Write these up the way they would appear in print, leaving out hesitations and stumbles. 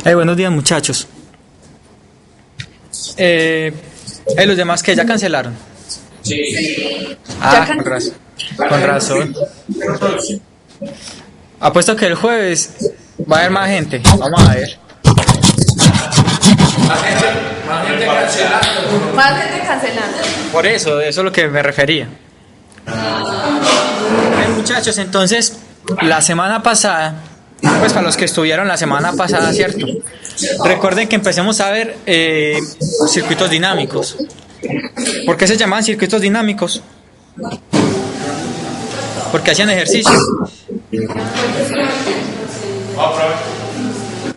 Buenos días, muchachos. Los demás que ya cancelaron. Sí. Con razón. Con razón. Apuesto que el jueves va a haber más gente. Vamos a ver. Más gente cancelando. Más gente cancelando. Por eso es lo que me refería. Muchachos, entonces, la semana pasada, pues para los que estuvieron la semana pasada, ¿cierto? Recuerden que empecemos a ver circuitos dinámicos. ¿Por qué se llaman circuitos dinámicos? Porque hacían ejercicio.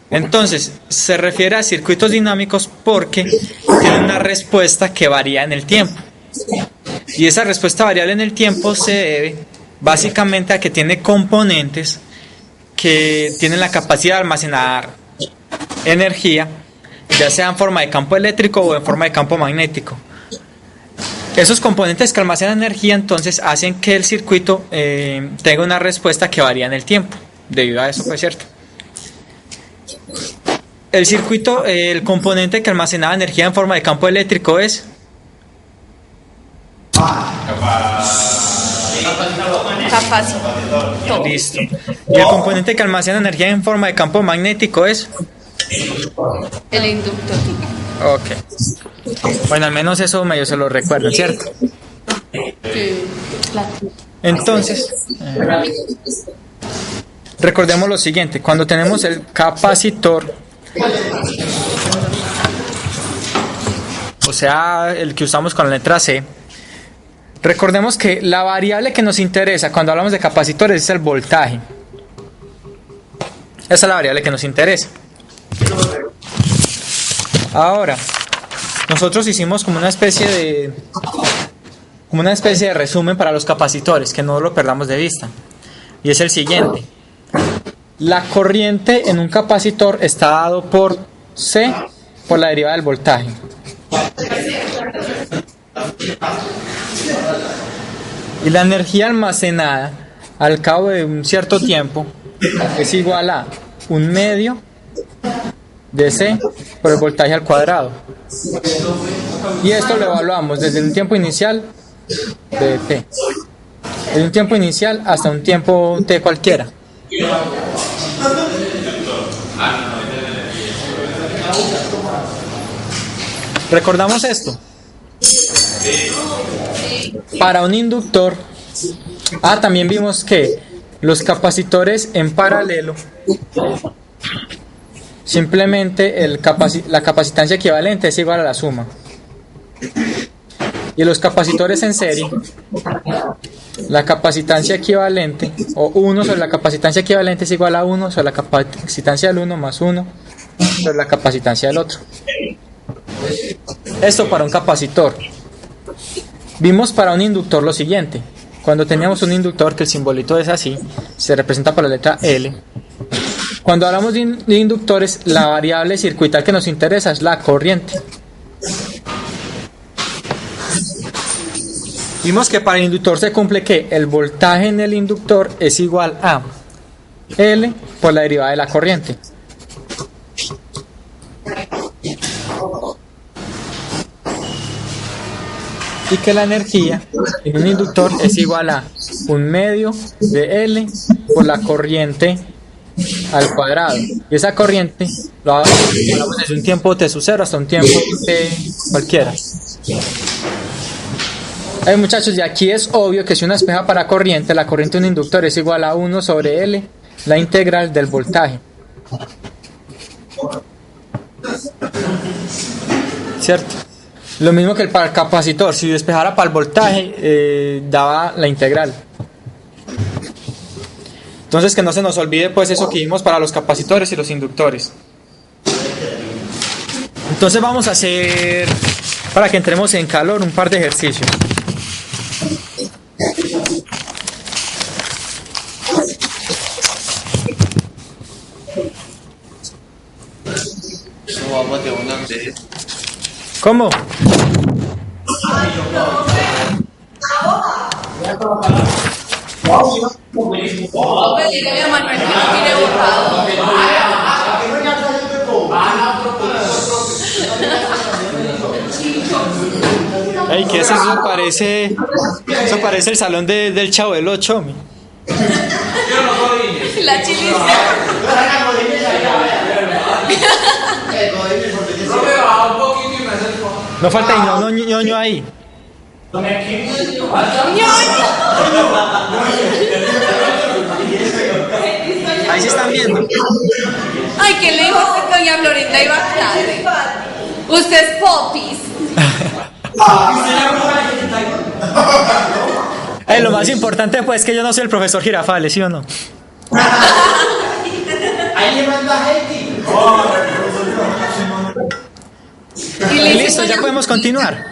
Entonces, se refiere a circuitos dinámicos porque tienen una respuesta que varía en el tiempo. Y esa respuesta variable en el tiempo se debe básicamente a que tiene componentes que tienen la capacidad de almacenar energía, ya sea en forma de campo eléctrico o en forma de campo magnético. Esos componentes que almacenan energía entonces hacen que el circuito tenga una respuesta que varía en el tiempo, debido a eso, pues cierto. El circuito, el componente que almacenaba energía en forma de campo eléctrico es capacitor. Listo. Y el componente que almacena energía en forma de campo magnético es El inductor. Ok. Bueno, al menos eso medio se lo recuerdan, ¿cierto? Sí, claro. Entonces, recordemos lo siguiente: cuando tenemos el capacitor, o sea, el que usamos con la letra C, recordemos que la variable que nos interesa cuando hablamos de capacitores es el voltaje. Esa es la variable que nos interesa. Ahora, nosotros hicimos como una especie de resumen para los capacitores, que no lo perdamos de vista. Y es el siguiente: la corriente en un capacitor está dado por C, por la derivada del voltaje. Y la energía almacenada al cabo de un cierto tiempo es igual a 1/2 de C por el voltaje al cuadrado. Y esto lo evaluamos desde un tiempo inicial de T. Desde un tiempo inicial hasta un tiempo T cualquiera. ¿Recordamos esto? Para un inductor, también vimos que los capacitores en paralelo, simplemente la capacitancia equivalente es igual a la suma. Y los capacitores en serie, la capacitancia equivalente, o 1 sobre la capacitancia equivalente es igual a 1 sobre la capacitancia del uno más 1 sobre la capacitancia del otro. Esto para un capacitor. Vimos para un inductor lo siguiente: cuando teníamos un inductor que el simbolito es así, se representa por la letra L. Cuando hablamos de inductores, la variable circuital que nos interesa es la corriente. Vimos que para el inductor se cumple que el voltaje en el inductor es igual a L por la derivada de la corriente. Y que la energía en un inductor es igual a 1/2 de L por la corriente al cuadrado. Y esa corriente lo hablamos desde un tiempo T sub 0 hasta un tiempo T cualquiera. Muchachos, y aquí es obvio que si uno despeja para corriente, la corriente de un inductor es igual a 1 sobre L, la integral del voltaje. ¿Cierto? Lo mismo que para el capacitor: si despejara para el voltaje, daba la integral. Entonces, que no se nos olvide pues eso que vimos para los capacitores y los inductores. Entonces vamos a hacer, para que entremos en calor, un par de ejercicios. No vamos de una vez. ¿Cómo? aquí eso parece el salón del Chavo del Ocho. La chilita. Profe, baja un poquito y me acerco. No falta ñoño ahí. Ahí se están viendo. Ay, ¿qué le dijo usted que doña Florinda iba a clase? Usted es popis. Lo más importante pues es que yo no soy el profesor Girafales, ¿sí o no? Ahí le manda Heidi. Y le dice, Listo, ya doña- podemos continuar.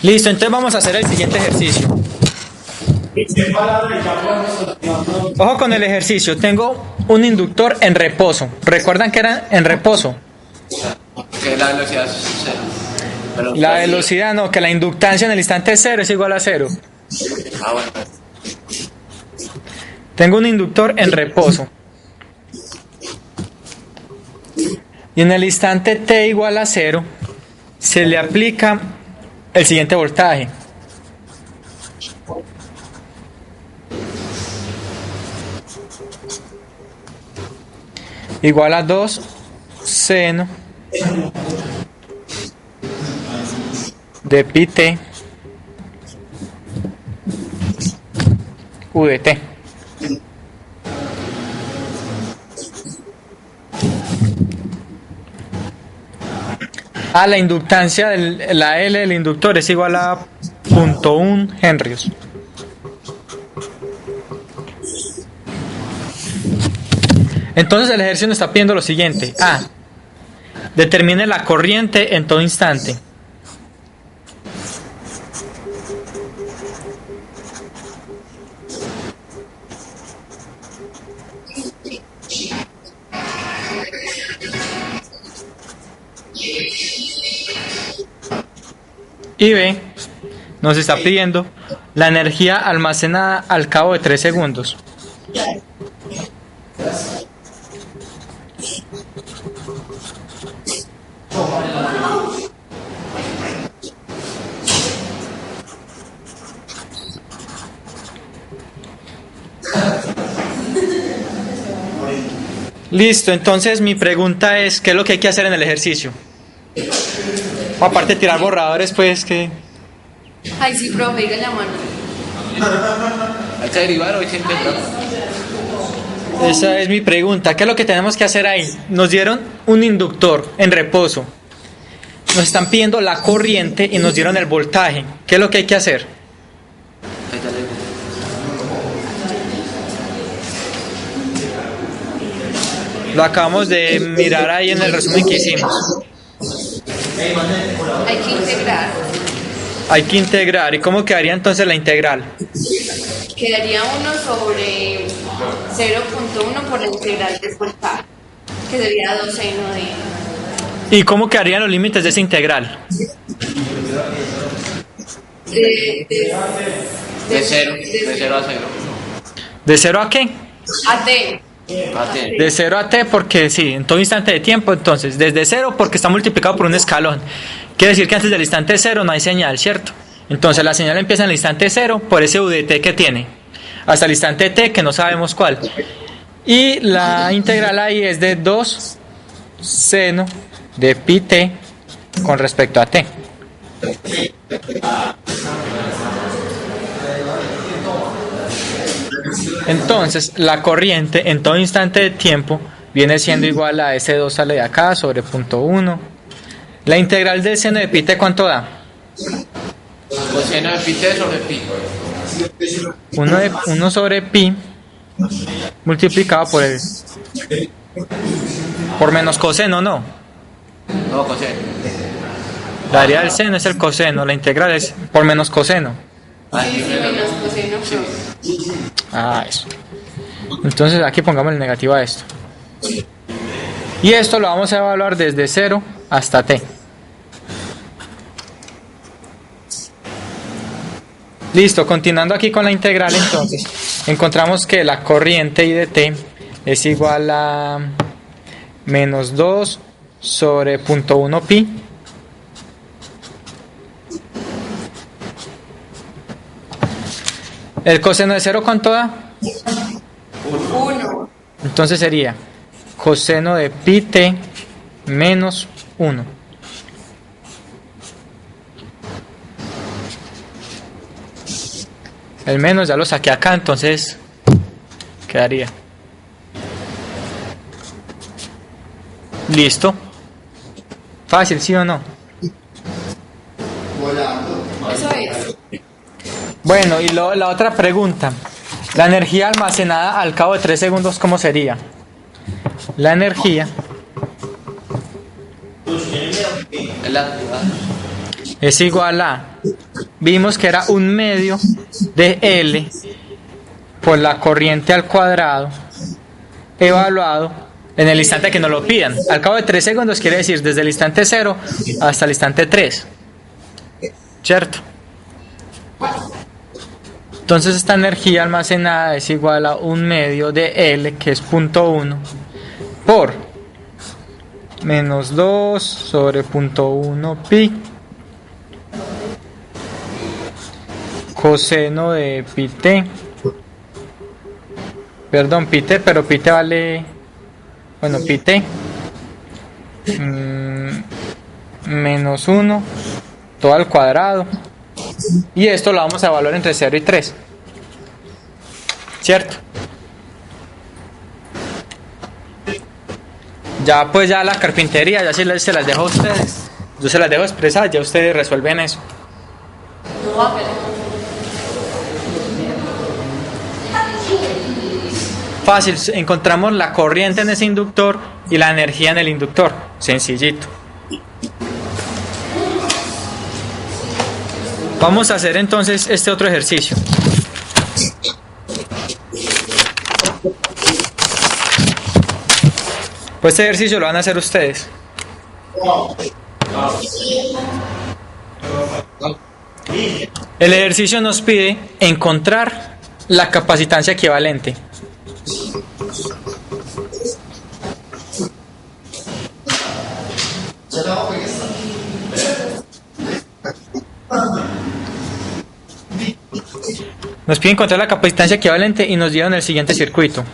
Listo, entonces vamos a hacer el siguiente ejercicio. Ojo con el ejercicio. Tengo un inductor en reposo. ¿Recuerdan que era en reposo? Que la velocidad es cero. Pero- La velocidad no, que la inductancia en el instante cero es igual a cero. Ah, bueno. Tengo un inductor en reposo. Y en el instante t igual a cero se le aplica el siguiente voltaje. Igual a 2 seno de pi t u de t. La inductancia, la L del inductor es igual a 0.1 henrios. Entonces el ejercicio nos está pidiendo lo siguiente. Determine la corriente en todo instante. Y B, nos está pidiendo la energía almacenada al cabo de 3 segundos. Listo, entonces mi pregunta es, ¿qué es lo que hay que hacer en el ejercicio? O aparte de tirar borradores, pues que... Ay, sí, profe, diga la mano. ¿Hay que derivar o hay que integrar? Esa es mi pregunta. ¿Qué es lo que tenemos que hacer ahí? Nos dieron un inductor en reposo. Nos están pidiendo la corriente y nos dieron el voltaje. ¿Qué es lo que hay que hacer? Ahí está el- Lo acabamos de mirar ahí en el resumen que hicimos. Hay que integrar. Hay que integrar. ¿Y cómo quedaría entonces la integral? Quedaría 1 sobre 0.1 por la integral de voltaje, que sería 2 seno de... ¿Y cómo quedarían los límites de esa integral? De cero a cero. ¿De 0 a qué? A T. A T. De 0 a t porque sí, en todo instante de tiempo, entonces, desde 0 porque está multiplicado por un escalón. Quiere decir que antes del instante 0 no hay señal, ¿cierto? Entonces la señal empieza en el instante 0 por ese u de t que tiene, hasta el instante t que no sabemos cuál. Y la integral ahí es de 2 seno de pi t con respecto a t. Entonces, la corriente en todo instante de tiempo viene siendo igual a S2 sale de acá sobre 0.1. La integral del seno de pi t, ¿cuánto da? Coseno de pi t sobre pi. 1 sobre pi multiplicado por menos coseno, ¿no? No, coseno. La área del seno es el coseno, la integral es por menos coseno. Sí, menos coseno. Eso. Entonces aquí pongamos el negativo a esto. Y esto lo vamos a evaluar desde 0 hasta t. Listo, continuando aquí con la integral, entonces encontramos que la corriente I de t es igual a menos 2 sobre 0.1 pi ¿El coseno de 0 cuánto da? 1. Entonces sería coseno de pi t menos 1. El menos ya lo saqué acá, entonces quedaría. Listo. Fácil, ¿sí o no? Eso es. Bueno, y la otra pregunta. La energía almacenada al cabo de 3 segundos, ¿cómo sería? La energía Es la activada. es igual a, vimos que era 1/2 de L por la corriente al cuadrado evaluado en el instante que nos lo pidan. Al cabo de 3 segundos quiere decir desde el instante 0 hasta el instante 3. ¿Cierto? Entonces esta energía almacenada es igual a 1/2 de L, que es 0.1, por menos 2 sobre 0.1 pi coseno de pi t. Perdón, pi t, pero pi t vale... Bueno, pi t menos 1 todo al cuadrado. Y esto lo vamos a evaluar entre 0 y 3. ¿Cierto? Ya pues ya la carpintería, ya se las dejo a ustedes. Yo se las dejo expresar, ya ustedes resuelven eso. No va a ver. Fácil, encontramos la corriente en ese inductor y la energía en el inductor. Sencillito. Vamos a hacer entonces este otro ejercicio. Pues este ejercicio lo van a hacer ustedes. El ejercicio nos pide encontrar la capacitancia equivalente. Nos pide encontrar la capacitancia equivalente y nos dieron el siguiente circuito.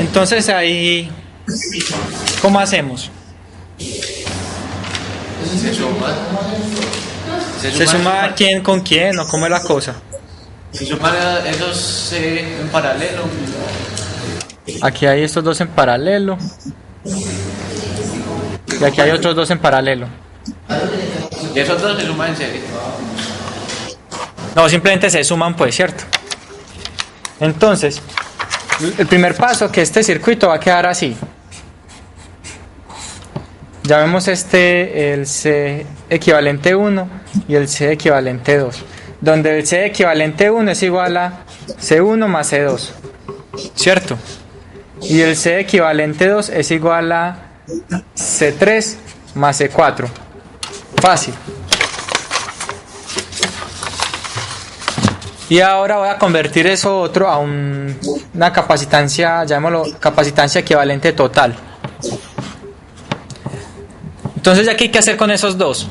Entonces ahí, ¿cómo hacemos? Se suma. ¿Se suma quién con quién o cómo es la cosa? Se suman esos en paralelo. Aquí hay estos dos en paralelo. Y aquí hay otros dos en paralelo. Y esos dos se suman en serie. No, simplemente se suman pues, ¿cierto? Entonces, el primer paso, que este circuito va a quedar así. Llamemos el C equivalente 1 y el C equivalente 2. Donde el C equivalente 1 es igual a C1 más C2. ¿Cierto? Y el C equivalente 2 es igual a C3 más C4. Fácil. Y ahora voy a convertir eso otro a una capacitancia, llamémoslo capacitancia equivalente total. Entonces, ¿ya qué hay que hacer con esos dos?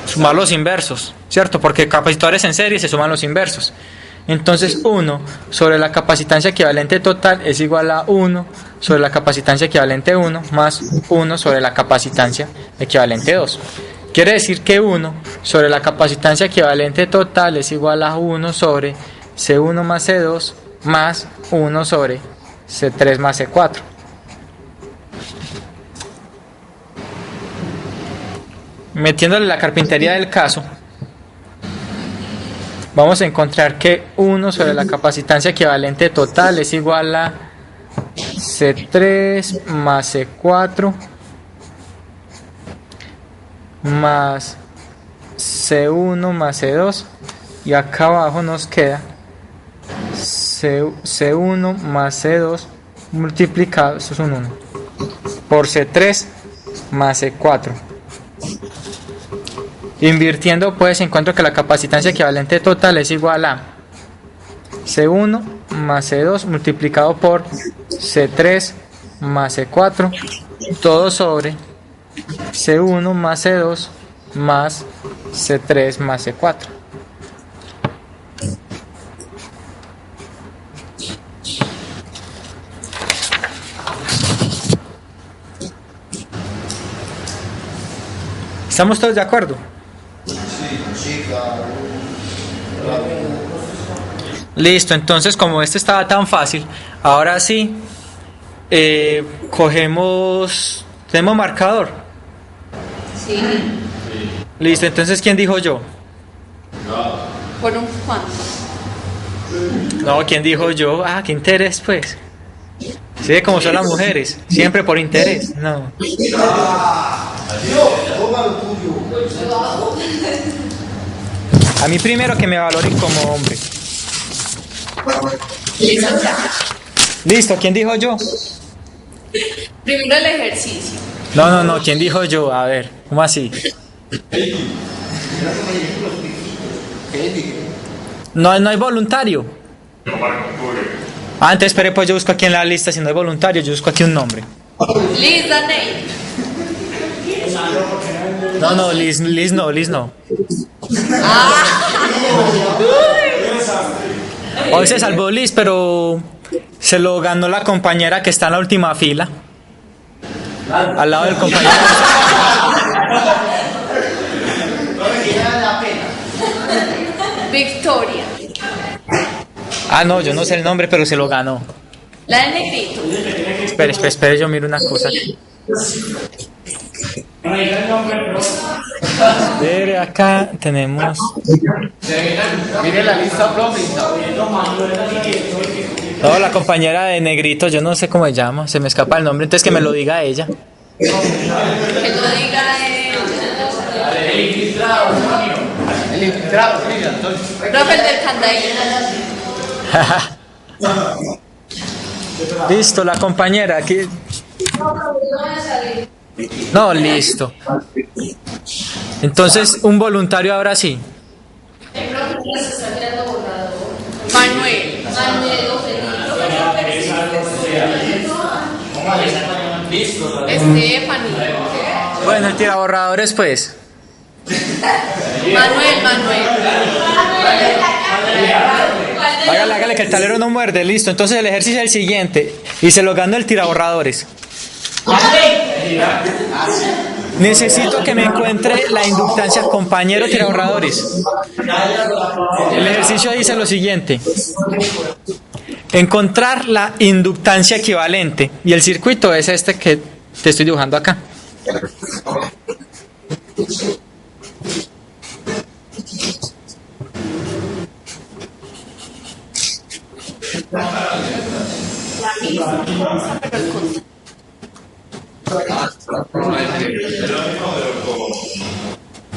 Sumar los inversos, ¿cierto? Porque capacitores en serie se suman los inversos. Entonces 1 sobre la capacitancia equivalente total es igual a 1 sobre la capacitancia equivalente 1 más 1 sobre la capacitancia equivalente 2. Quiere decir que 1 sobre la capacitancia equivalente total es igual a 1 sobre C1 más C2 más 1 sobre C3 más C4. Metiéndole la carpintería del caso, vamos a encontrar que 1 sobre la capacitancia equivalente total es igual a C3 más C4 más C1 más C2 Y acá abajo nos queda C1 más C2 multiplicado, esto es un 1, por C3 más C4. Invirtiendo pues encuentro que la capacitancia equivalente total es igual a C1 más C2 multiplicado por C3 más C4, todo sobre C1 más C2 más C3 más C4. ¿Estamos todos de acuerdo? Sí, claro. Listo, entonces como este estaba tan fácil, ahora sí, tenemos marcador. Sí. Listo, entonces ¿quién dijo yo? ¿Por un cuánto? No, ¿quién dijo yo? Ah, qué interés pues. Sí, como son las mujeres, siempre por interés. No. Toma lo tuyo. A mí primero que me valoren como hombre. Listo, ya. Listo, ¿quién dijo yo? Primero el ejercicio. No, ¿quién dijo yo? A ver, ¿cómo así? No hay voluntario. Ah, entonces espere, pues yo busco aquí en la lista, si no hay voluntario, yo busco aquí un nombre. Liz Daney. No, Liz no. Hoy se salvó Liz, pero se lo ganó la compañera que está en la última fila. Al lado del compañero. Victoria. Ah, no, yo no sé el nombre, pero se lo ganó. La de negrito. Espere, yo miro una cosa aquí. Espere, acá tenemos. Mire la lista, profe. No, la compañera de negrito, yo no sé cómo se llama, se me escapa el nombre, entonces que me lo diga ella. Que lo diga El infiltrado, mira, Antonio. profe el del candadito. Listo, la compañera aquí. No, listo. Entonces, un voluntario ahora sí. Manuel. Stephanie. Bueno, el tiraborradores pues. Manuel. Hágale que el tablero no muerde, listo. Entonces el ejercicio es el siguiente. Y se lo ganó el tiraborradores. Necesito que me encuentre la inductancia, compañero tiraborradores. El ejercicio dice lo siguiente: encontrar la inductancia equivalente. Y el circuito es este que te estoy dibujando acá.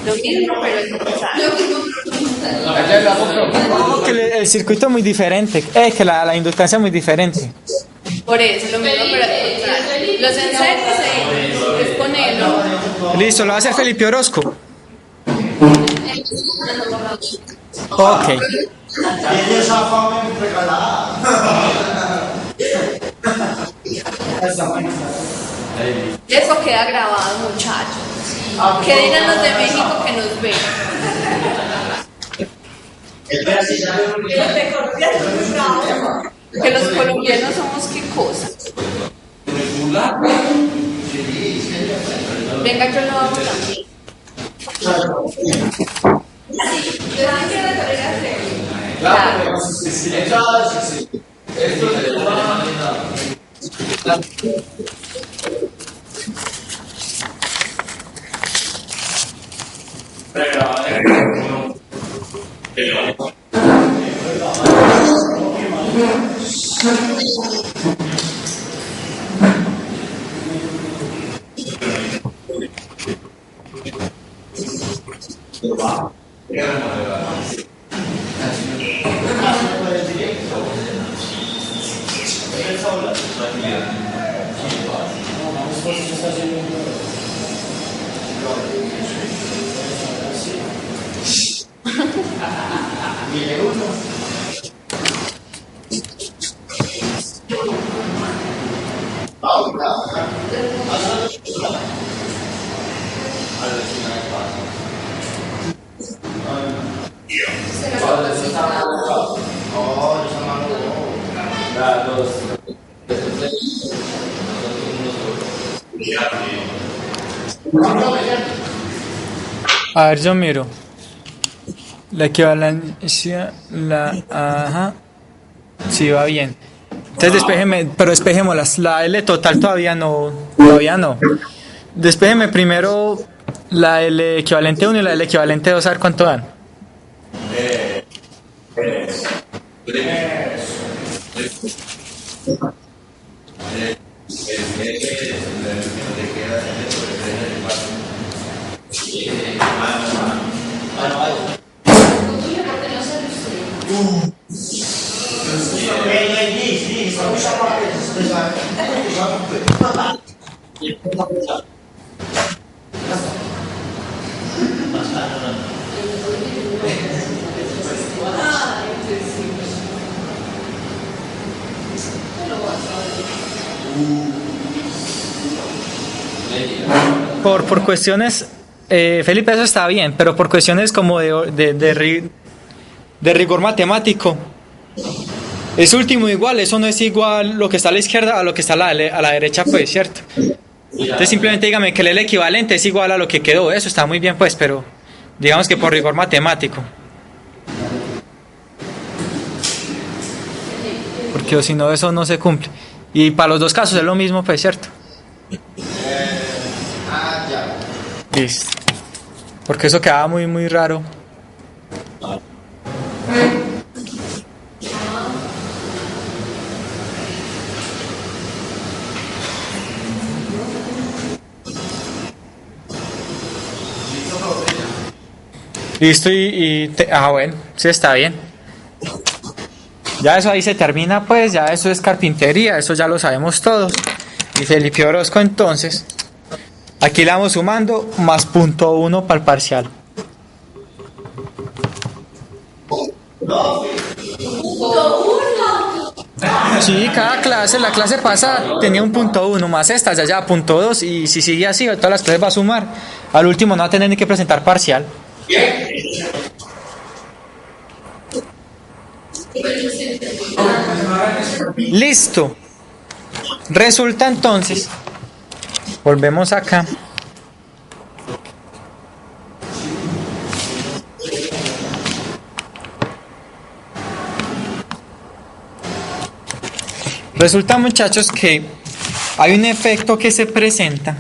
Lo mismo, pero el contrario. No, que el circuito es muy diferente. Que la inductancia es muy diferente. Por eso, lo mismo, pero al contrario. Los en serio es ponerlo. Listo, lo va a hacer Felipe Orozco. Ok. Tiene esa fama regalada. Eso queda grabado, muchachos. Que digan los de México que nos ven. Que los colombianos somos qué cosa. Venga, yo lo hago también. Claro. A ver, yo miro. La equivalencia, ajá. Sí, va bien. Entonces despéjeme, pero despejémoslas. La L total todavía no. Despéjeme primero la L equivalente 1 y la L equivalente 2, a ver cuánto dan. Por cuestiones, Felipe, eso está bien, pero por cuestiones como de rigor matemático, es último igual, eso no es igual lo que está a la izquierda a lo que está a la derecha, pues, ¿cierto? Entonces simplemente dígame que el equivalente es igual a lo que quedó, eso está muy bien, pues, pero digamos que por rigor matemático. Porque si no, eso no se cumple. Y para los dos casos es lo mismo, pues, ¿cierto? Listo. Porque eso quedaba muy, muy raro. Listo, bueno, sí está bien. Ya eso ahí se termina, pues, ya eso es carpintería, eso ya lo sabemos todos. Y Felipe Orozco, entonces, aquí le vamos sumando más .1 para el parcial. Sí, cada clase, la clase pasada tenía un .1 más esta, ya .2, y si sigue así, todas las clases va a sumar. Al último no va a tener ni que presentar parcial. Listo. Resulta entonces, volvemos acá. Resulta, muchachos, que hay un efecto que se presenta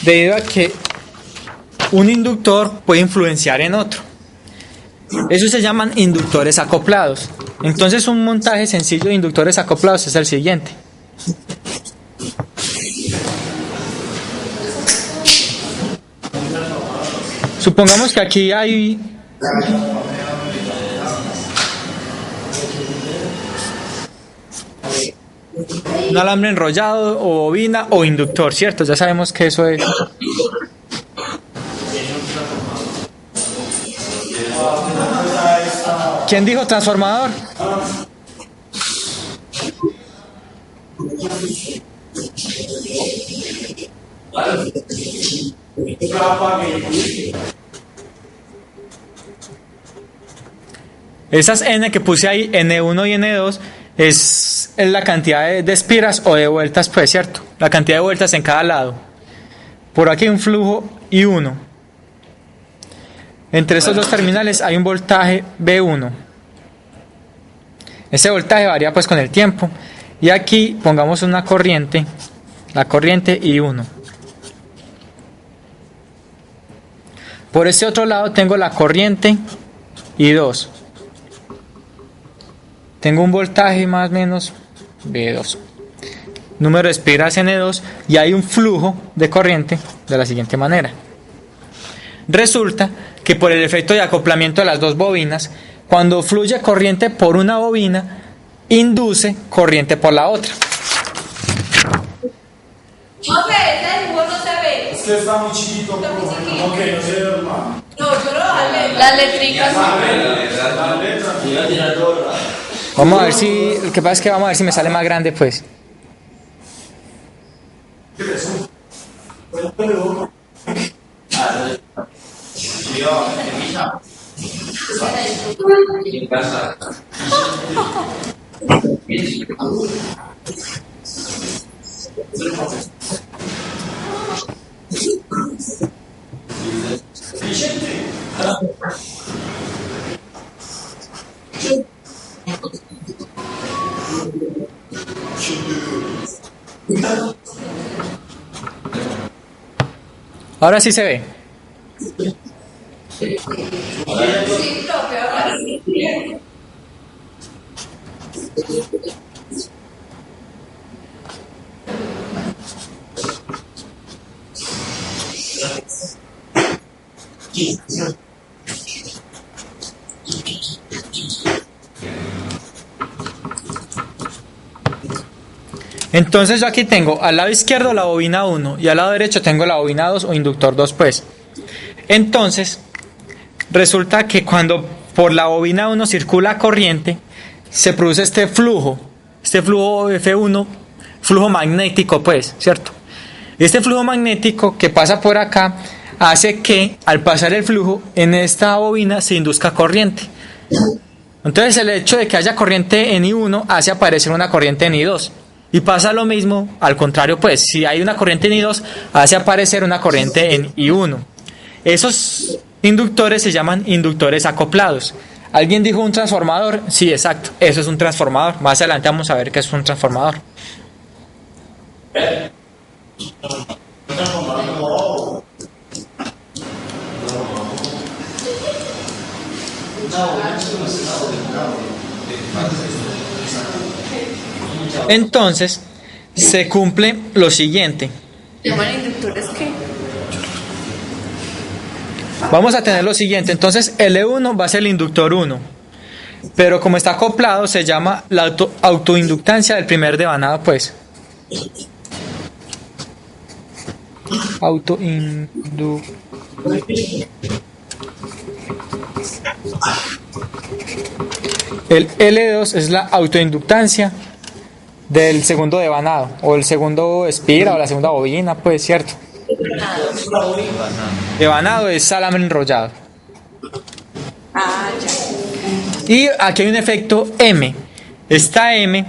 debido a que un inductor puede influenciar en otro. Eso se llaman inductores acoplados. Entonces, un montaje sencillo de inductores acoplados es el siguiente. Supongamos que aquí hay un alambre enrollado o bobina o inductor, ¿cierto? Ya sabemos que eso es. ¿Quién dijo transformador? Esas N que puse ahí, N1 y N2, es la cantidad de espiras o de vueltas, pues, ¿cierto? La cantidad de vueltas en cada lado. Por aquí hay un flujo I1. Entre estos dos terminales hay un voltaje V1. Ese voltaje varía pues con el tiempo. Y aquí pongamos una corriente, la corriente I1. Por este otro lado tengo la corriente I2. Tengo un voltaje más o menos V2. Número de espiras N2 y hay un flujo de corriente de la siguiente manera. Resulta que por el efecto de acoplamiento de las dos bobinas, cuando fluye corriente por una bobina, induce corriente por la otra. Profe, ese dibujo no se ve. Es que está muy chiquito, Está muy profe. chiquito. Ok, no se ve, hermano. No, yo lo bajé. Las letricas. La letra. Mira, tiene todo. Vamos a ver si, lo que pasa es que vamos a ver si me sale más grande pues. Ahora sí se ve. Sí, profe, ahora sí. Entonces yo aquí tengo al lado izquierdo la bobina 1 y al lado derecho tengo la bobina 2 o inductor 2 pues. Entonces resulta que cuando por la bobina 1 circula corriente se produce este flujo F1, flujo magnético pues, ¿cierto? Este flujo magnético que pasa por acá hace que al pasar el flujo en esta bobina se induzca corriente. Entonces el hecho de que haya corriente en I1 hace aparecer una corriente en I2. Y pasa lo mismo al contrario, pues, si hay una corriente en I2, hace aparecer una corriente en I1. Esos inductores se llaman inductores acoplados. ¿Alguien dijo un transformador? Sí, exacto, eso es un transformador. Más adelante vamos a ver qué es un transformador. Entonces, se cumple lo siguiente. ¿Llaman inductores qué? Vamos a tener lo siguiente. Entonces, L1 va a ser el inductor 1. Pero como está acoplado, se llama la autoinductancia del primer devanado, pues. El L2 es la autoinductancia del segundo devanado, o el segundo espira, o la segunda bobina, pues, ¿cierto? Devanado es alambre enrollado. Ah, ya. Y aquí hay un efecto M. Esta M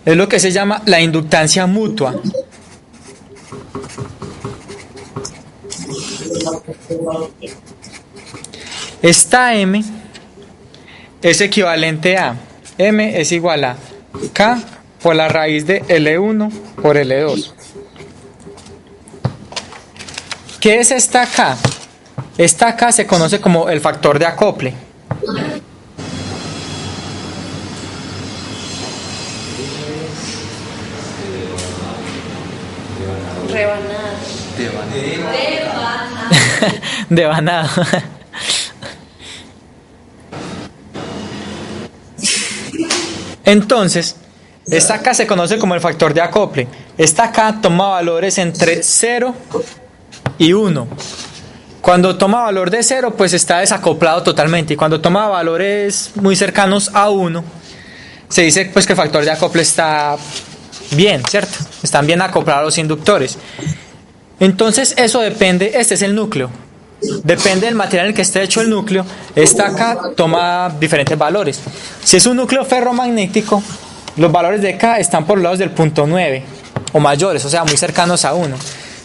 es lo que se llama la inductancia mutua. Esta M es equivalente a M es igual a K por la raíz de L1 por L2. ¿Qué es esta K? Esta K se conoce como el factor de acople. Rebanada. Devanado. Entonces, esta K se conoce como el factor de acople. Esta K toma valores entre 0 y 1. Cuando toma valor de 0, pues está desacoplado totalmente. Y cuando toma valores muy cercanos a 1, se dice pues que el factor de acople está bien, ¿cierto? Están bien acoplados los inductores. Entonces eso depende, este es el núcleo. Depende del material en el que esté hecho el núcleo, esta K toma diferentes valores. Si es un núcleo ferromagnético, los valores de K están por los lados del punto 9 o mayores, o sea, muy cercanos a 1.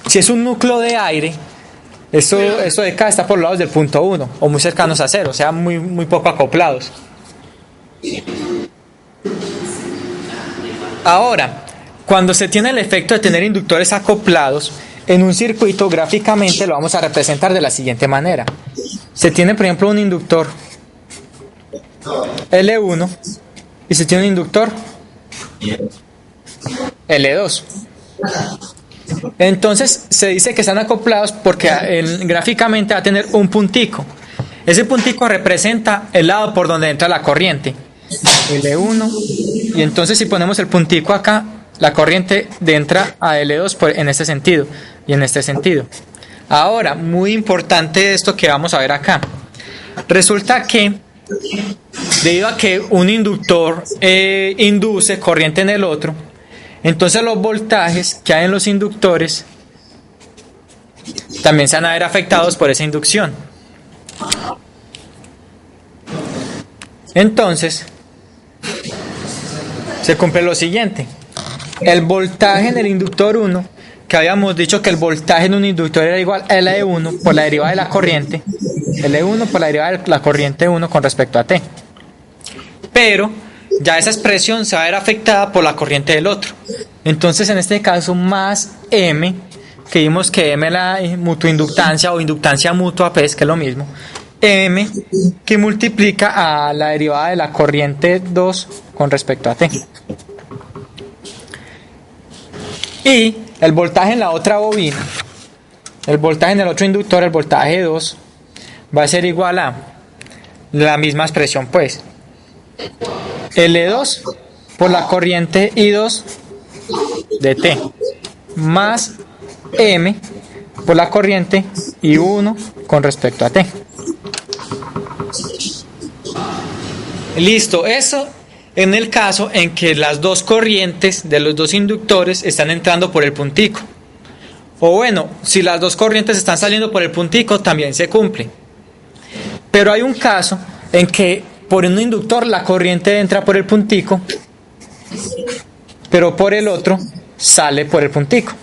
Si es un núcleo de aire, esto de K está por los lados del punto 1 o muy cercanos a 0, o sea, muy poco acoplados. Ahora, cuando se tiene el efecto de tener inductores acoplados, en un circuito gráficamente lo vamos a representar de la siguiente manera. Se tiene, por ejemplo, un inductor L1 y se tiene un inductor L2. Entonces se dice que están acoplados porque gráficamente va a tener un puntico. Ese puntico representa el lado por donde entra la corriente. L1, y entonces si ponemos el puntico acá, la corriente entra a L2 en este sentido y en este sentido. Ahora, muy importante esto que vamos a ver acá. Resulta que debido a que un inductor induce corriente en el otro, entonces los voltajes que hay en los inductores también se van a ver afectados por esa inducción. Entonces se cumple lo siguiente: el voltaje en el inductor 1, que habíamos dicho que el voltaje en un inductor era igual a L1 por la derivada de la corriente, L1 por la derivada de la corriente 1 con respecto a T. Pero ya esa expresión se va a ver afectada por la corriente del otro. Entonces en este caso más M, que vimos que M es la mutuoinductancia o inductancia mutua, pues que es lo mismo, M que multiplica a la derivada de la corriente 2 con respecto a T. Y el voltaje en la otra bobina, el voltaje en el otro inductor, el voltaje 2, va a ser igual a la misma expresión, pues L2 por la corriente I2 de T más M por la corriente I1 con respecto a T. Listo, eso en el caso en que las dos corrientes de los dos inductores están entrando por el puntico. O bueno, si las dos corrientes están saliendo por el puntico, también se cumple. Pero hay un caso en que por un inductor la corriente entra por el puntico, pero por el otro sale por el puntico.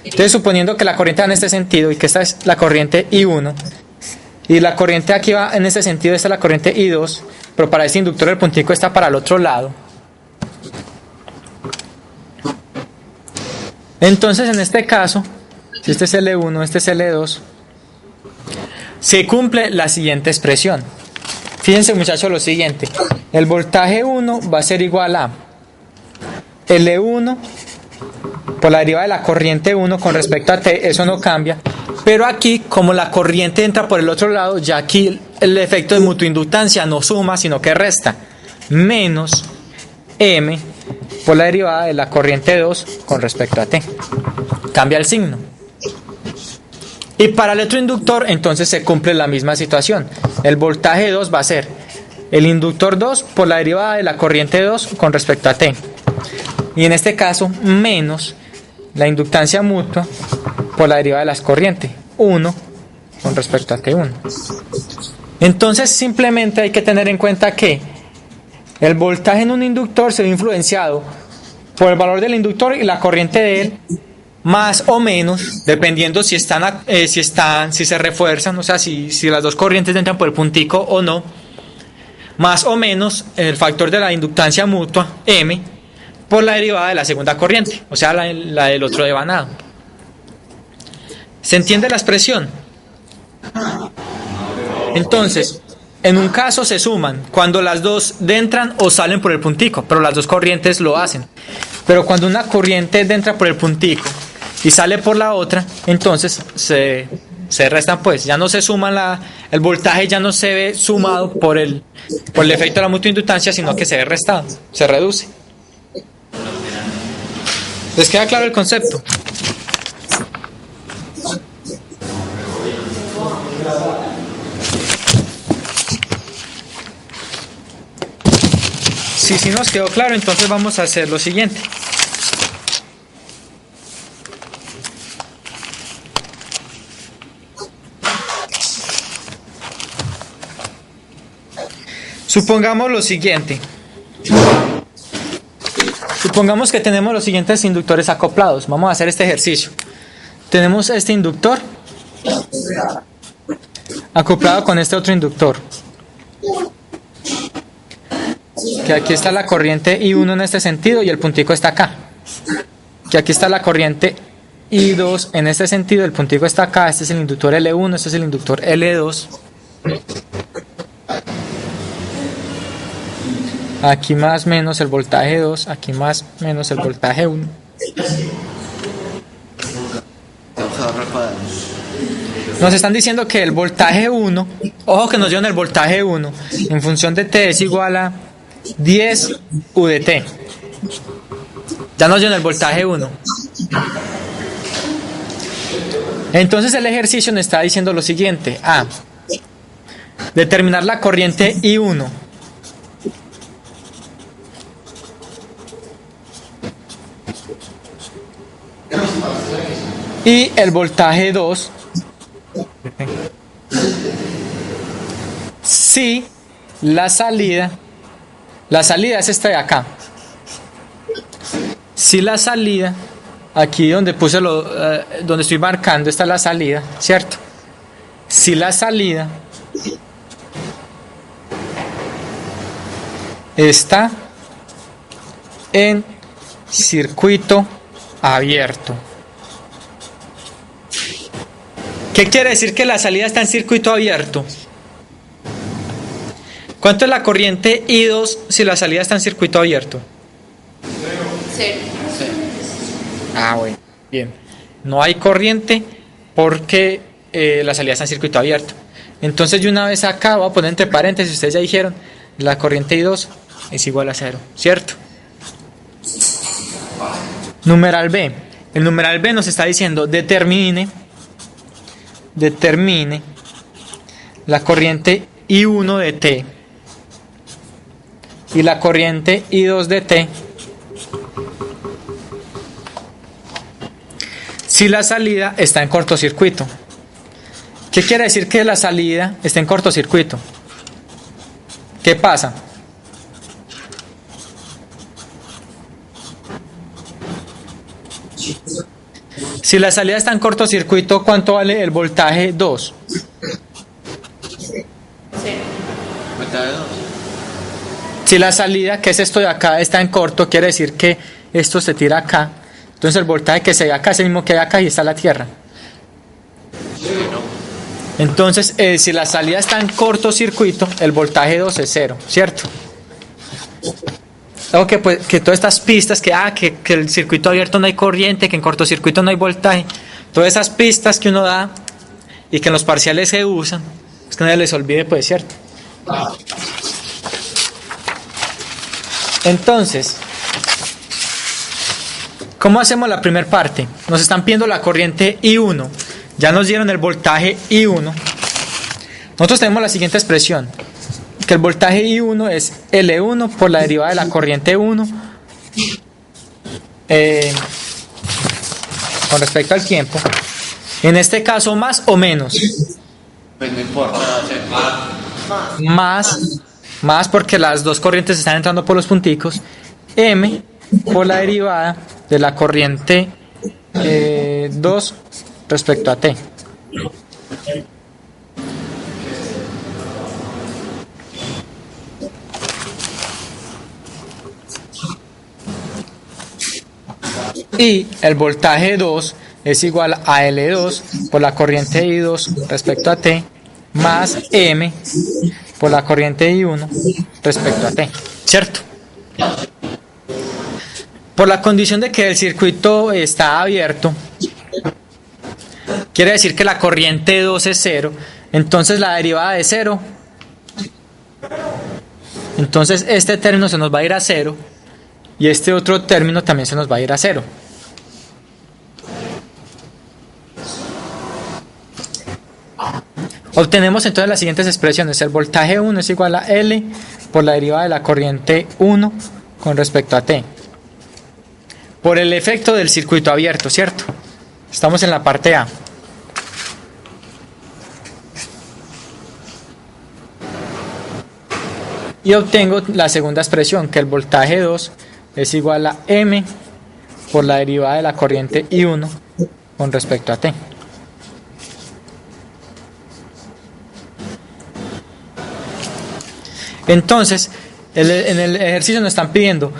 Entonces, suponiendo que la corriente va en este sentido y que esta es la corriente I1 y la corriente aquí va en este sentido, esta es la corriente I2, pero para este inductor el puntico está para el otro lado. Entonces en este caso, si este es L1, este es L2, se cumple la siguiente expresión. Fíjense muchachos lo siguiente: el voltaje 1 va a ser igual a L1 por la derivada de la corriente 1 con respecto a T, eso no cambia, pero aquí como la corriente entra por el otro lado, ya aquí el efecto de mutuoinductancia no suma sino que resta, menos M por la derivada de la corriente 2 con respecto a T, cambia el signo. Y para el otro inductor entonces se cumple la misma situación, el voltaje 2 va a ser el inductor 2 por la derivada de la corriente 2 con respecto a T, y en este caso menos la inductancia mutua por la derivada de las corrientes 1 con respecto a T1. Entonces simplemente hay que tener en cuenta que el voltaje en un inductor se ve influenciado por el valor del inductor y la corriente de él, más o menos, dependiendo si se refuerzan, o sea, si las dos corrientes entran por el puntico o no, más o menos el factor de la inductancia mutua, M, por la derivada de la segunda corriente, o sea, la del otro devanado. ¿Se entiende la expresión? Entonces, en un caso se suman cuando las dos entran o salen por el puntico, pero las dos corrientes lo hacen. Pero cuando una corriente entra por el puntico y sale por la otra, entonces se restan, pues ya no se suman, el voltaje ya no se ve sumado por el efecto de la mutuoinductancia, sino que se ve restado, se reduce. ¿Les queda claro el concepto? Si nos quedó claro, entonces vamos a hacer lo siguiente. Supongamos lo siguiente. Supongamos que tenemos los siguientes inductores acoplados. Vamos a hacer este ejercicio. Tenemos este inductor acoplado con este otro inductor. Que aquí está la corriente I1 en este sentido y el puntico está acá. Que aquí está la corriente I2 en este sentido, el puntico está acá. Este es el inductor L1, este es el inductor L2. Aquí más menos el voltaje 2, aquí más menos el voltaje 1. Nos están diciendo que el voltaje 1, ojo que nos dieron el voltaje 1, en función de T es igual a 10 U de T. Ya nos dieron el voltaje 1. Entonces el ejercicio nos está diciendo lo siguiente. A. Determinar la corriente I1. Y el voltaje 2. Si la salida es esta de acá. Si la salida, aquí donde puse donde estoy marcando, esta es la salida, ¿cierto? Si la salida está en circuito abierto. ¿Qué quiere decir que la salida está en circuito abierto? ¿Cuánto es la corriente I2 si la salida está en circuito abierto? 0. Ah, bueno, bien. No hay corriente porque la salida está en circuito abierto. Entonces yo una vez acá voy a poner entre paréntesis, ustedes ya dijeron, la corriente I2 es igual a 0, ¿cierto? Numeral B. El numeral B nos está diciendo determine la corriente I1 de T y la corriente I2 de T si la salida está en cortocircuito. ¿Qué quiere decir que la salida está en cortocircuito? ¿Qué pasa? Si la salida está en cortocircuito, ¿cuánto vale el voltaje 2? 0. Voltaje 2. Si la salida, que es esto de acá, está en corto, quiere decir que esto se tira acá. Entonces el voltaje que se ve acá es el mismo que hay acá y está la Tierra. Entonces, si la salida está en cortocircuito, el voltaje 2 es 0, ¿cierto? Luego que todas estas pistas, que el circuito abierto no hay corriente, que en cortocircuito no hay voltaje, todas esas pistas que uno da y que en los parciales se usan, es que no se les olvide, pues, ¿cierto? Entonces, ¿cómo hacemos la primera parte? Nos están pidiendo la corriente I1, ya nos dieron el voltaje I1. Nosotros tenemos la siguiente expresión, que el voltaje I1 es L1 por la derivada de la corriente 1 con respecto al tiempo. En este caso, más o menos. Pues no importa. Más porque las dos corrientes están entrando por los punticos. M por la derivada de la corriente 2 respecto a T. Y el voltaje 2 es igual a L2 por la corriente I2 respecto a T más M por la corriente I1 respecto a T, ¿cierto? Por la condición de que el circuito está abierto, quiere decir que la corriente 2 es 0, entonces la derivada de 0, entonces este término se nos va a ir a 0 y este otro término también se nos va a ir a 0. Obtenemos entonces las siguientes expresiones. El voltaje 1 es igual a L por la derivada de la corriente 1 con respecto a T. Por el efecto del circuito abierto, ¿cierto? Estamos en la parte A. Y obtengo la segunda expresión, que el voltaje 2 es igual a M por la derivada de la corriente I1 con respecto a T. Entonces, en el ejercicio nos están pidiendo,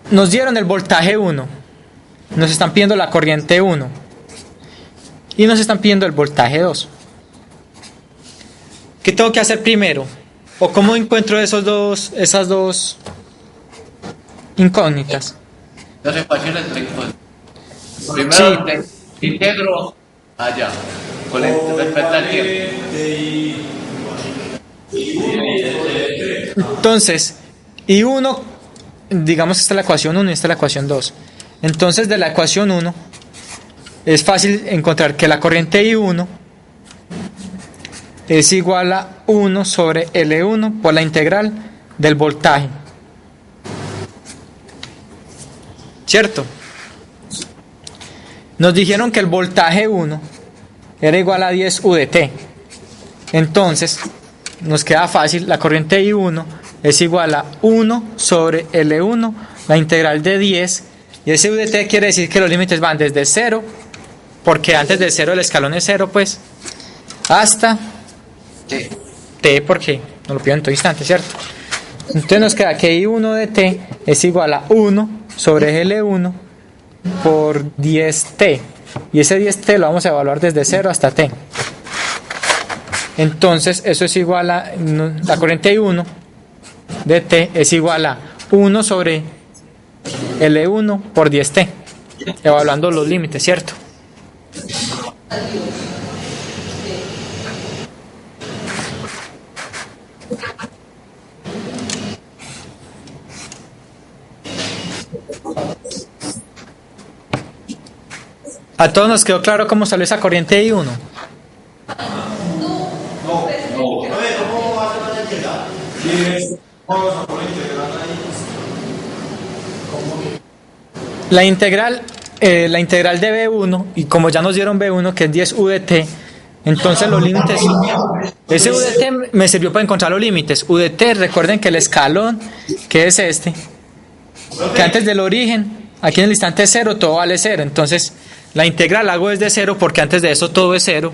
nos dieron el voltaje 1, nos están pidiendo la corriente 1 y nos están pidiendo el voltaje 2. ¿Qué tengo que hacer primero? ¿O cómo encuentro esas dos incógnitas? Las ecuaciones. Primero integro allá. respecto al tiempo. Entonces, I1, digamos que esta es la ecuación 1 y esta es la ecuación 2. Entonces, de la ecuación 1 es fácil encontrar que la corriente I1 es igual a 1 sobre L1 por la integral del voltaje. ¿Cierto? Nos dijeron que el voltaje 1 era igual a 10 UDT. Entonces, nos queda fácil, la corriente I1 es igual a 1 sobre L1, la integral de 10, y ese UDT quiere decir que los límites van desde 0, porque antes de 0 el escalón es 0, pues, hasta T, porque nos lo piden en todo instante, ¿cierto? Entonces nos queda que I1 de T es igual a 1 sobre L1 por 10T, y ese 10T lo vamos a evaluar desde 0 hasta T. Entonces eso es igual a, la corriente I1 de T es igual a 1 sobre L1 por 10T, evaluando los límites, ¿cierto? ¿A todos nos quedó claro cómo salió esa corriente I1? La integral de B1, y como ya nos dieron B1 que es 10 UDT, entonces los límites, ese UDT me sirvió para encontrar los límites. UDT, recuerden que el escalón, que es este, que antes del origen, aquí en el instante 0, todo vale 0, entonces la integral la hago desde 0 porque antes de eso todo es 0,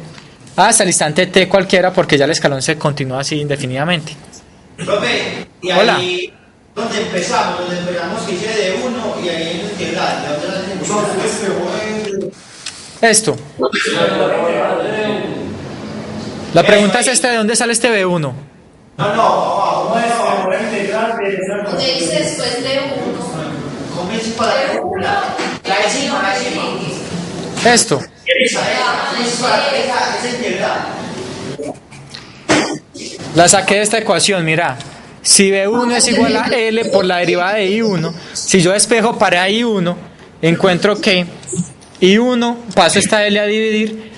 hasta el instante t cualquiera porque ya el escalón se continúa así indefinidamente. Profe, y Hola. ahí donde empezamos que hice de 1 y ahí en integral, ¿de dónde hacemos? Esto. La pregunta es esta, ¿de dónde sale este B1? No, abajo, Donde dice después de 1. comienza para la de encima, Esto. esa integral. La saqué de esta ecuación, mira. Si B1 es igual a L por la derivada de I1, si yo despejo para I1, encuentro que I1, paso esta L a dividir,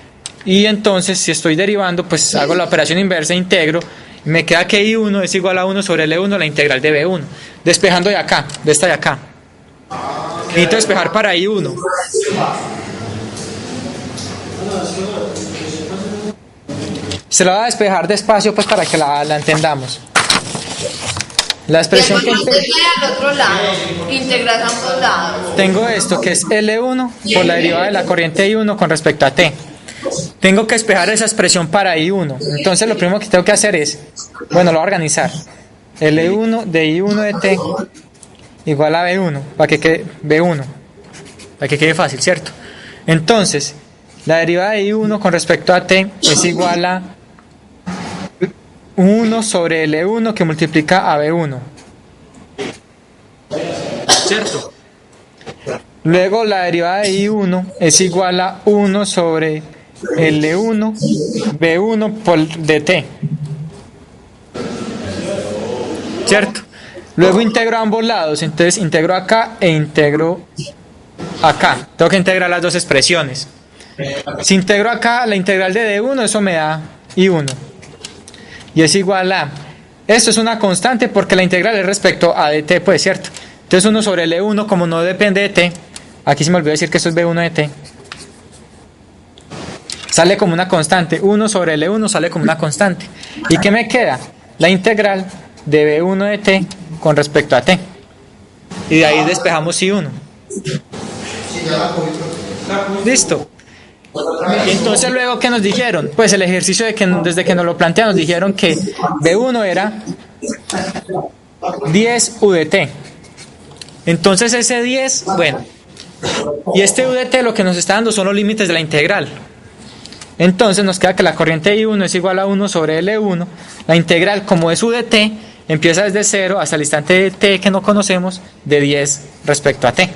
y entonces si estoy derivando, pues hago la operación inversa, integro, y me queda que I1 es igual a 1 sobre L1, la integral de B1. Despejando de acá, de esta de acá. Necesito despejar para I1. Se la voy a despejar despacio pues para que la entendamos. La expresión que al otro lado, integras ambos lados. tengo esto que es L1 por la derivada de la corriente I1 con respecto a T. Tengo que despejar esa expresión para I1. Entonces lo primero que tengo que hacer es, bueno, lo voy a organizar. L1 de I1 de T igual a B1, para que quede B1, para que quede fácil, ¿cierto? Entonces, la derivada de I1 con respecto a T es igual a 1 sobre L1 que multiplica a B1, ¿cierto? Luego la derivada de I1 es igual a 1 sobre L1 B1 por dt, ¿cierto? Luego integro a ambos lados, entonces integro acá e integro acá. Tengo que integrar las dos expresiones. Si integro acá la integral de D1, eso me da I1. Y es igual a... Esto es una constante porque la integral es respecto a dt, pues, ¿cierto? Entonces 1 sobre L1, como no depende de t, aquí se me olvidó decir que esto es B1 de t, sale como una constante. 1 sobre L1 sale como una constante. ¿Y qué me queda? La integral de B1 de t con respecto a t. Y de ahí despejamos I1. Listo. Y entonces luego, ¿qué nos dijeron? Pues el ejercicio de que desde que nos lo plantean nos dijeron que B1 era 10 UDT. Entonces ese 10, bueno, y este UDT lo que nos está dando son los límites de la integral. Entonces nos queda que la corriente I1 es igual a 1 sobre L1. La integral, como es UDT, empieza desde 0 hasta el instante de t que no conocemos, de 10 respecto a t.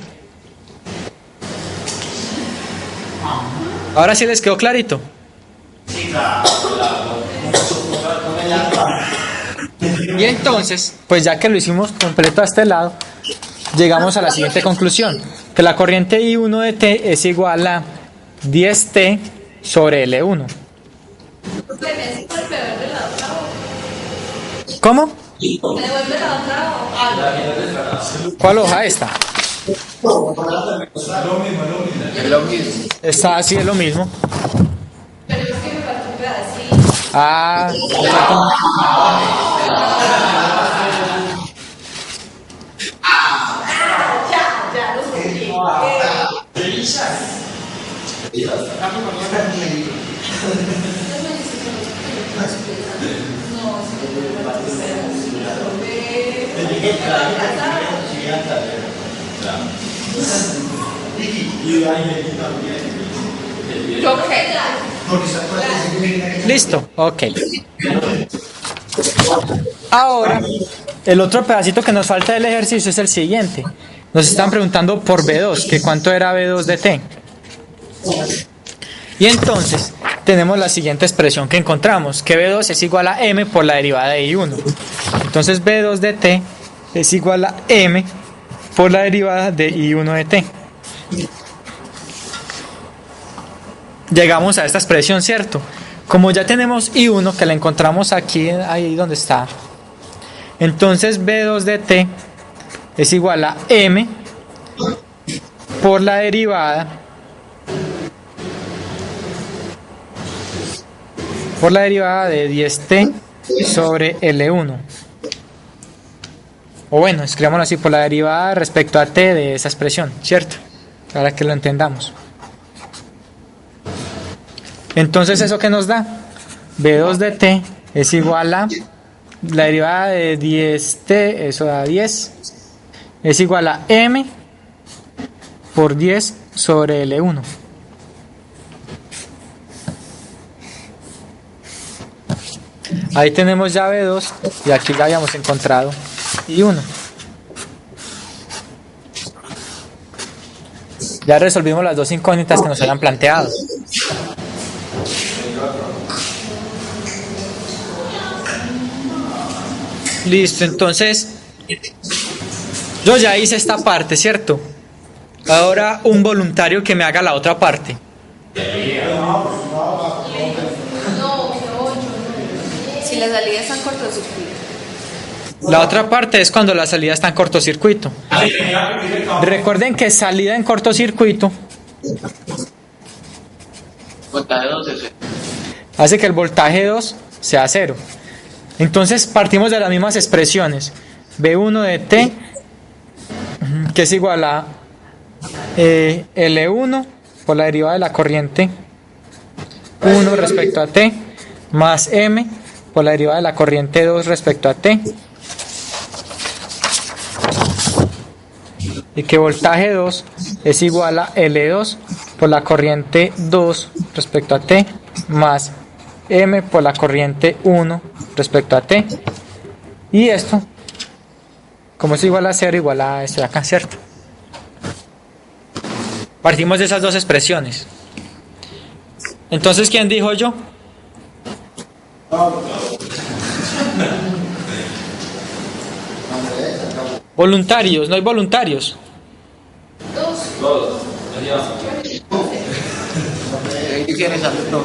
Ahora sí les quedó clarito. Y entonces, pues ya que lo hicimos completo a este lado, llegamos a la siguiente conclusión, que la corriente I1 de T es igual a 10T sobre L1. ¿Cómo? ¿Cuál hoja esta? Es lo mismo. Esta así es lo mismo. Pero es que me falta un pedacito. Ah, Ya lo sé. Ok. listo, ok. Ahora, el otro pedacito que nos falta del ejercicio es el siguiente. Nos están preguntando por B2, que cuánto era B2 de T. Y entonces tenemos la siguiente expresión que encontramos, que B2 es igual a M por la derivada de I1. Entonces B2 de T es igual a M por la derivada de I1 de T. Llegamos a esta expresión, ¿cierto? Como ya tenemos I1, que la encontramos aquí, ahí donde está, entonces B2 de T es igual a M por la derivada de 10T sobre L1. O bueno, escribámoslo así, por la derivada respecto a T de esa expresión, ¿cierto? Para que lo entendamos. Entonces, ¿eso qué nos da? B2 de T es igual a la derivada de 10T, eso da 10, es igual a M por 10 sobre L1. Ahí tenemos ya B2 y aquí ya habíamos encontrado I1. Ya resolvimos las dos incógnitas que nos habían planteado. Listo, entonces yo ya hice esta parte, ¿cierto? Ahora un voluntario que me haga la otra parte. Si la salida está en cortocircuito. La otra parte es cuando la salida está en cortocircuito. Recuerden que salida en cortocircuito Voltaje 2 es hace que el voltaje 2 sea 0. Entonces partimos de las mismas expresiones. B1 de T, que es igual a L1 por la derivada de la corriente 1 respecto a T, más M por la derivada de la corriente 2 respecto a T. Y que voltaje 2 es igual a L2 por la corriente 2 respecto a T, más M por la corriente 1 respecto a T. Y esto, como es igual a 0, igual a esto de acá, ¿cierto? Partimos de esas dos expresiones. Entonces, ¿quién dijo yo? Voluntarios, no hay voluntarios. ¿Qué quieres hacer? No.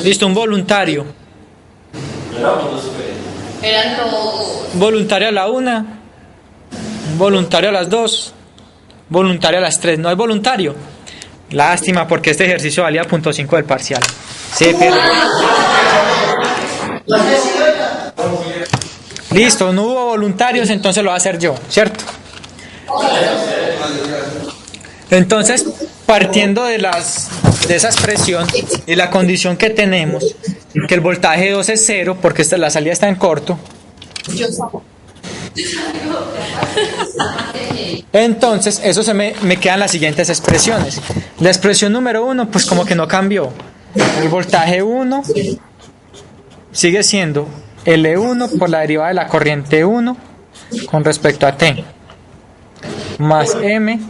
Listo, un voluntario. Eran dos. Un voluntario a la 1, un voluntario a las 2, voluntario a las 3. No hay voluntario. Lástima, porque este ejercicio valía .5 del parcial. Se pierde. Listo, no hubo voluntarios, entonces lo voy a hacer yo, ¿cierto? Entonces, partiendo de esa expresión y la condición que tenemos, que el voltaje 2 es 0, porque la salida está en corto, entonces eso me quedan las siguientes expresiones. La expresión número 1, pues como que no cambió. El voltaje 1 sigue siendo L1 por la derivada de la corriente 1 con respecto a T, más M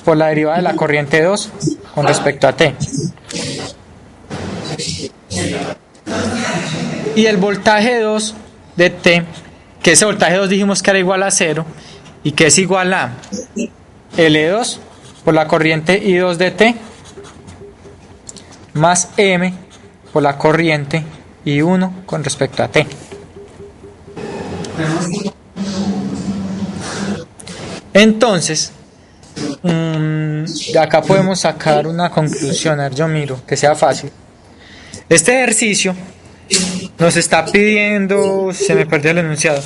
por la derivada de la corriente 2 con respecto a T. Y el voltaje 2 de T, que ese voltaje 2 dijimos que era igual a 0 y que es igual a L2 por la corriente I2 de T más M por la corriente I1 con respecto a T. Entonces, de acá podemos sacar una conclusión. A ver, yo miro, que sea fácil. Este ejercicio nos está pidiendo, se me perdió el enunciado.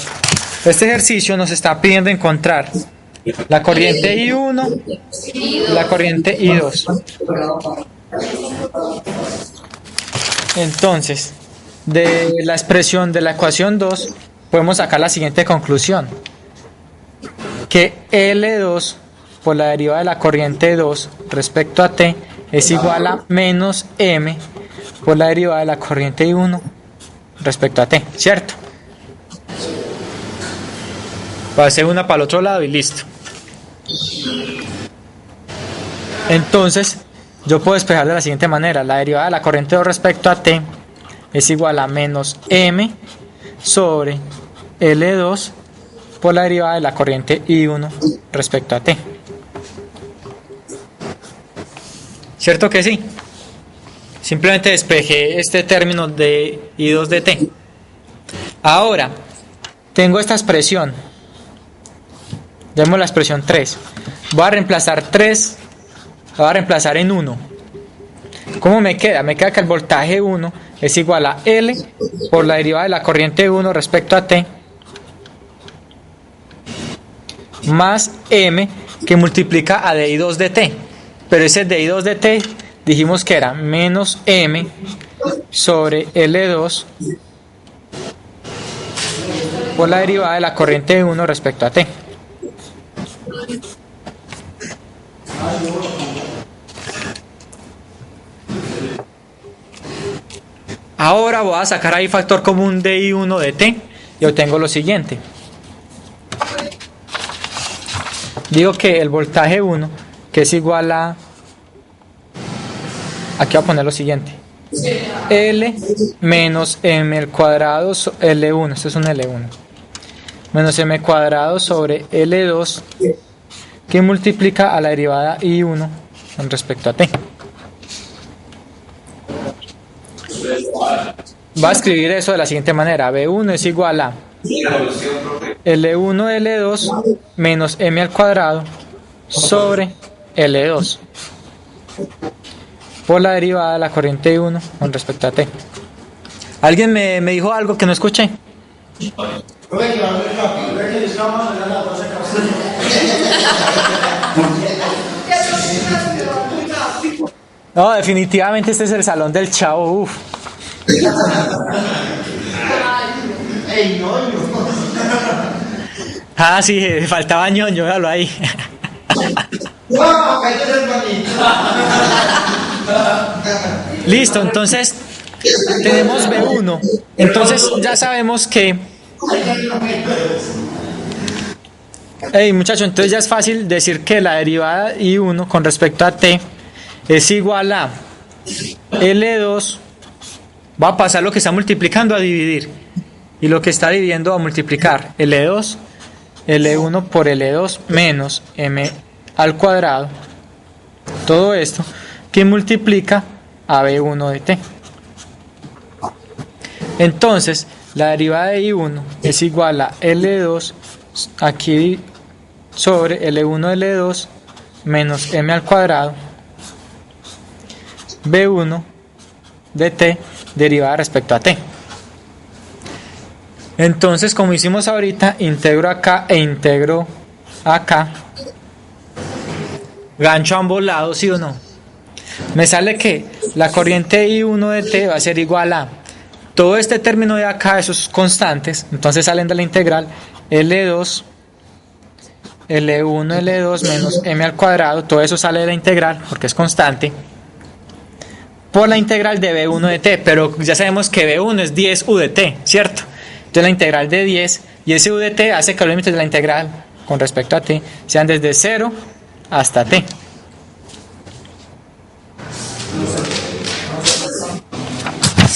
Este ejercicio nos está pidiendo encontrar la corriente I1 y la corriente I2. Entonces, de la expresión de la ecuación 2 podemos sacar la siguiente conclusión: que L2 por la derivada de la corriente 2 respecto a T es igual a menos M por la derivada de la corriente I1 respecto a T, ¿cierto? Va a hacer una para el otro lado y listo. Entonces, yo puedo despejar de la siguiente manera: la derivada de la corriente 2 respecto a T es igual a menos M sobre L2 por la derivada de la corriente I1 respecto a T. ¿Cierto que sí? Simplemente despejé este término de I2 de T. Ahora, tengo esta expresión. Demos la expresión 3. Voy a reemplazar 3, la voy a reemplazar en 1. ¿Cómo me queda? Me queda que el voltaje 1 es igual a L por la derivada de la corriente 1 respecto a T más M que multiplica a DI2 de T. Pero ese DI2 de T dijimos que era menos M sobre L2 por la derivada de la corriente 1 respecto a T. Ahora voy a sacar ahí factor común de I1 de T y obtengo lo siguiente. Digo que el voltaje 1, que es igual a... Aquí voy a poner lo siguiente. L menos M al cuadrado L1, esto es un L1, menos M cuadrado sobre L2 que multiplica a la derivada I1 con respecto a T. Va a escribir eso de la siguiente manera: B1 es igual a L1 L2 menos M al cuadrado sobre L2 por la derivada de la corriente I1 con respecto a T. ¿Alguien me dijo algo que no escuché? No, definitivamente este es el salón del Chavo. Uf. Ah, sí, faltaba ñoño, véalo ahí. Listo, entonces tenemos B1. Entonces ya sabemos que... Hey, muchachos, entonces ya es fácil decir que la derivada I1 con respecto a T es igual a L2. Va a pasar lo que está multiplicando a dividir, y lo que está dividiendo a multiplicar. L2, L1 por L2 menos M al cuadrado. Todo esto que multiplica a B1 de T. Entonces, la derivada de I1 es igual a L2 aquí sobre L1 L2 menos M al cuadrado B1 de T derivada respecto a T. Entonces, como hicimos ahorita, integro acá e integro acá. Gancho a ambos lados, ¿sí o no? Me sale que la corriente I1 de T va a ser igual a todo este término de acá, esos constantes, entonces salen de la integral L2, L1, L2 menos M al cuadrado, todo eso sale de la integral porque es constante, por la integral de B1 de T, pero ya sabemos que B1 es 10 U de T, ¿cierto? Entonces la integral de 10 y ese U de T hace que los límites de la integral con respecto a T sean desde 0 hasta T.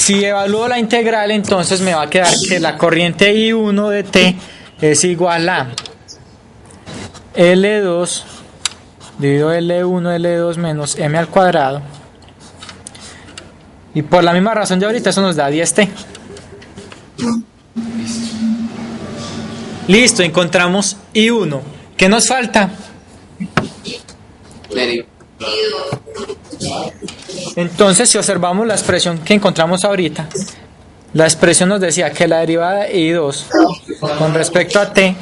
si evalúo la integral, entonces me va a quedar que la corriente I1 de t es igual a L2 dividido L1 L2 menos m al cuadrado, y por la misma razón de ahorita eso nos da 10t. Listo, encontramos I1. ¿Qué nos falta? Entonces, si observamos la expresión que encontramos ahorita, la expresión nos decía que la derivada de I2 con respecto a t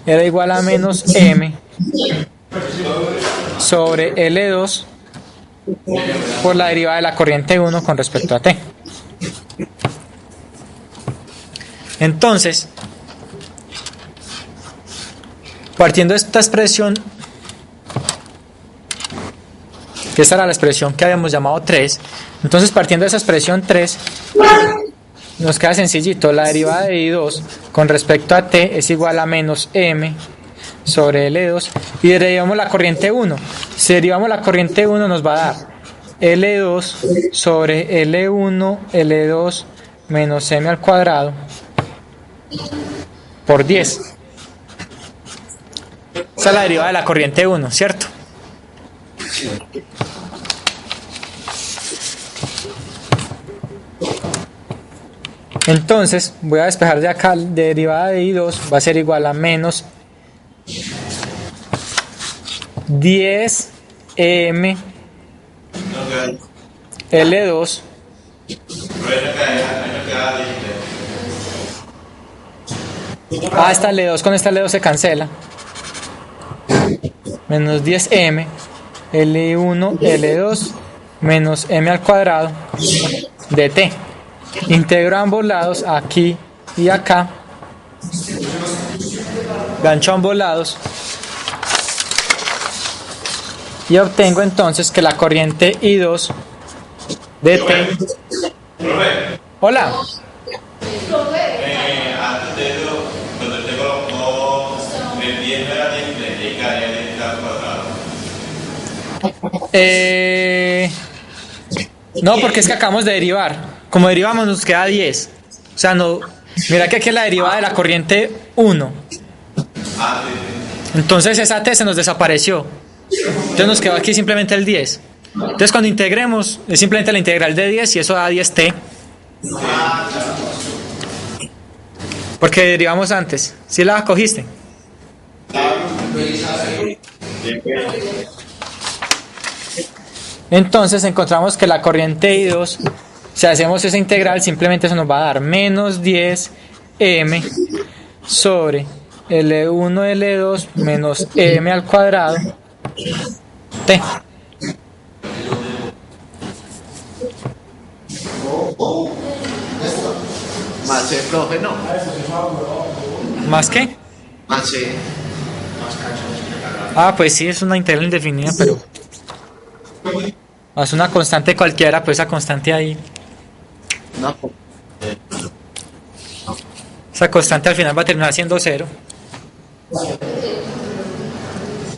era igual a menos m sobre L2 por la derivada de la corriente 1 con respecto a t. Entonces, partiendo de esta expresión, que esta era la expresión que habíamos llamado 3, entonces partiendo de esa expresión 3, nos queda sencillito, la derivada de I2 con respecto a t es igual a menos m sobre L2, y derivamos la corriente 1. Si derivamos la corriente 1 nos va a dar L2 sobre L1 L2 menos m al cuadrado por 10. Esa es la derivada de la corriente 1, ¿cierto? Entonces voy a despejar de acá, la derivada de I2 va a ser igual a menos 10m L2 esta L2 con esta L2 se cancela, menos 10m L1 L2 menos m al cuadrado de t. Integro ambos lados, aquí y acá, gancho ambos lados y obtengo entonces que la corriente I2 de t. Hola. Antes de eso, cuando te colocó el 10 no era 10 y caía 10 al cuadrado. No, porque es que acabamos de derivar. Como derivamos nos queda 10. O sea, no. Mira que aquí es la derivada de la corriente 1. Entonces esa t se nos desapareció. Entonces nos quedó aquí simplemente el 10. Entonces cuando integremos es simplemente la integral de 10 y eso da 10t. Porque derivamos antes. ¿Sí la cogiste? Entonces encontramos que la corriente I2, si hacemos esa integral, simplemente eso nos va a dar menos 10m sobre L1 L2 menos m al cuadrado t. Más C, profe, no. ¿Más qué? Más C. Ah, pues sí, es una integral indefinida, pero es una constante cualquiera, pues esa constante ahí. No. Esa constante al final va a terminar siendo 0.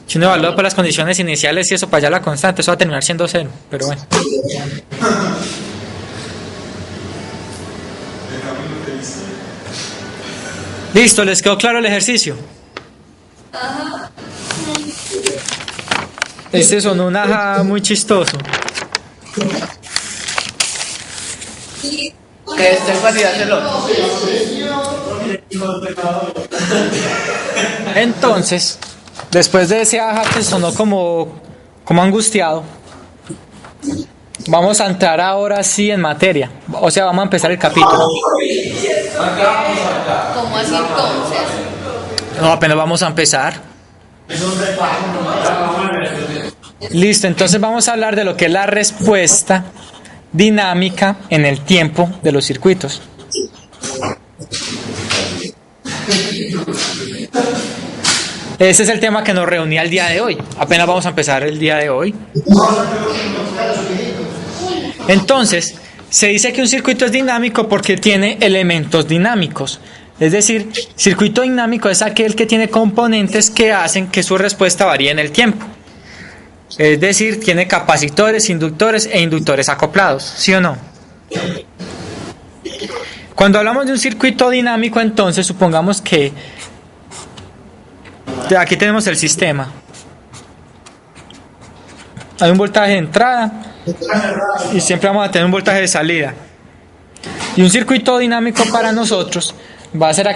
Si uno evalúa por las condiciones iniciales y eso para allá la constante, eso va a terminar siendo 0, pero bueno. Listo, ¿les quedó claro el ejercicio? Este sonó un ajá muy chistoso. Que Estefan y hácelo. Entonces, después de ese ajá que sonó como angustiado, vamos a entrar ahora sí en materia. O sea, vamos a empezar el capítulo. ¿Cómo así entonces? No, apenas vamos a empezar. Listo, entonces vamos a hablar de lo que es la respuesta dinámica en el tiempo de los circuitos. Ese es el tema que nos reunía el día de hoy. Apenas vamos a empezar el día de hoy. Entonces, se dice que un circuito es dinámico porque tiene elementos dinámicos. Es decir, circuito dinámico es aquel que tiene componentes que hacen que su respuesta varíe en el tiempo. Es decir, tiene capacitores, inductores e inductores acoplados, ¿sí o no? Cuando hablamos de un circuito dinámico, entonces supongamos que aquí tenemos el sistema. Hay un voltaje de entrada y siempre vamos a tener un voltaje de salida. Y un circuito dinámico para nosotros va a ser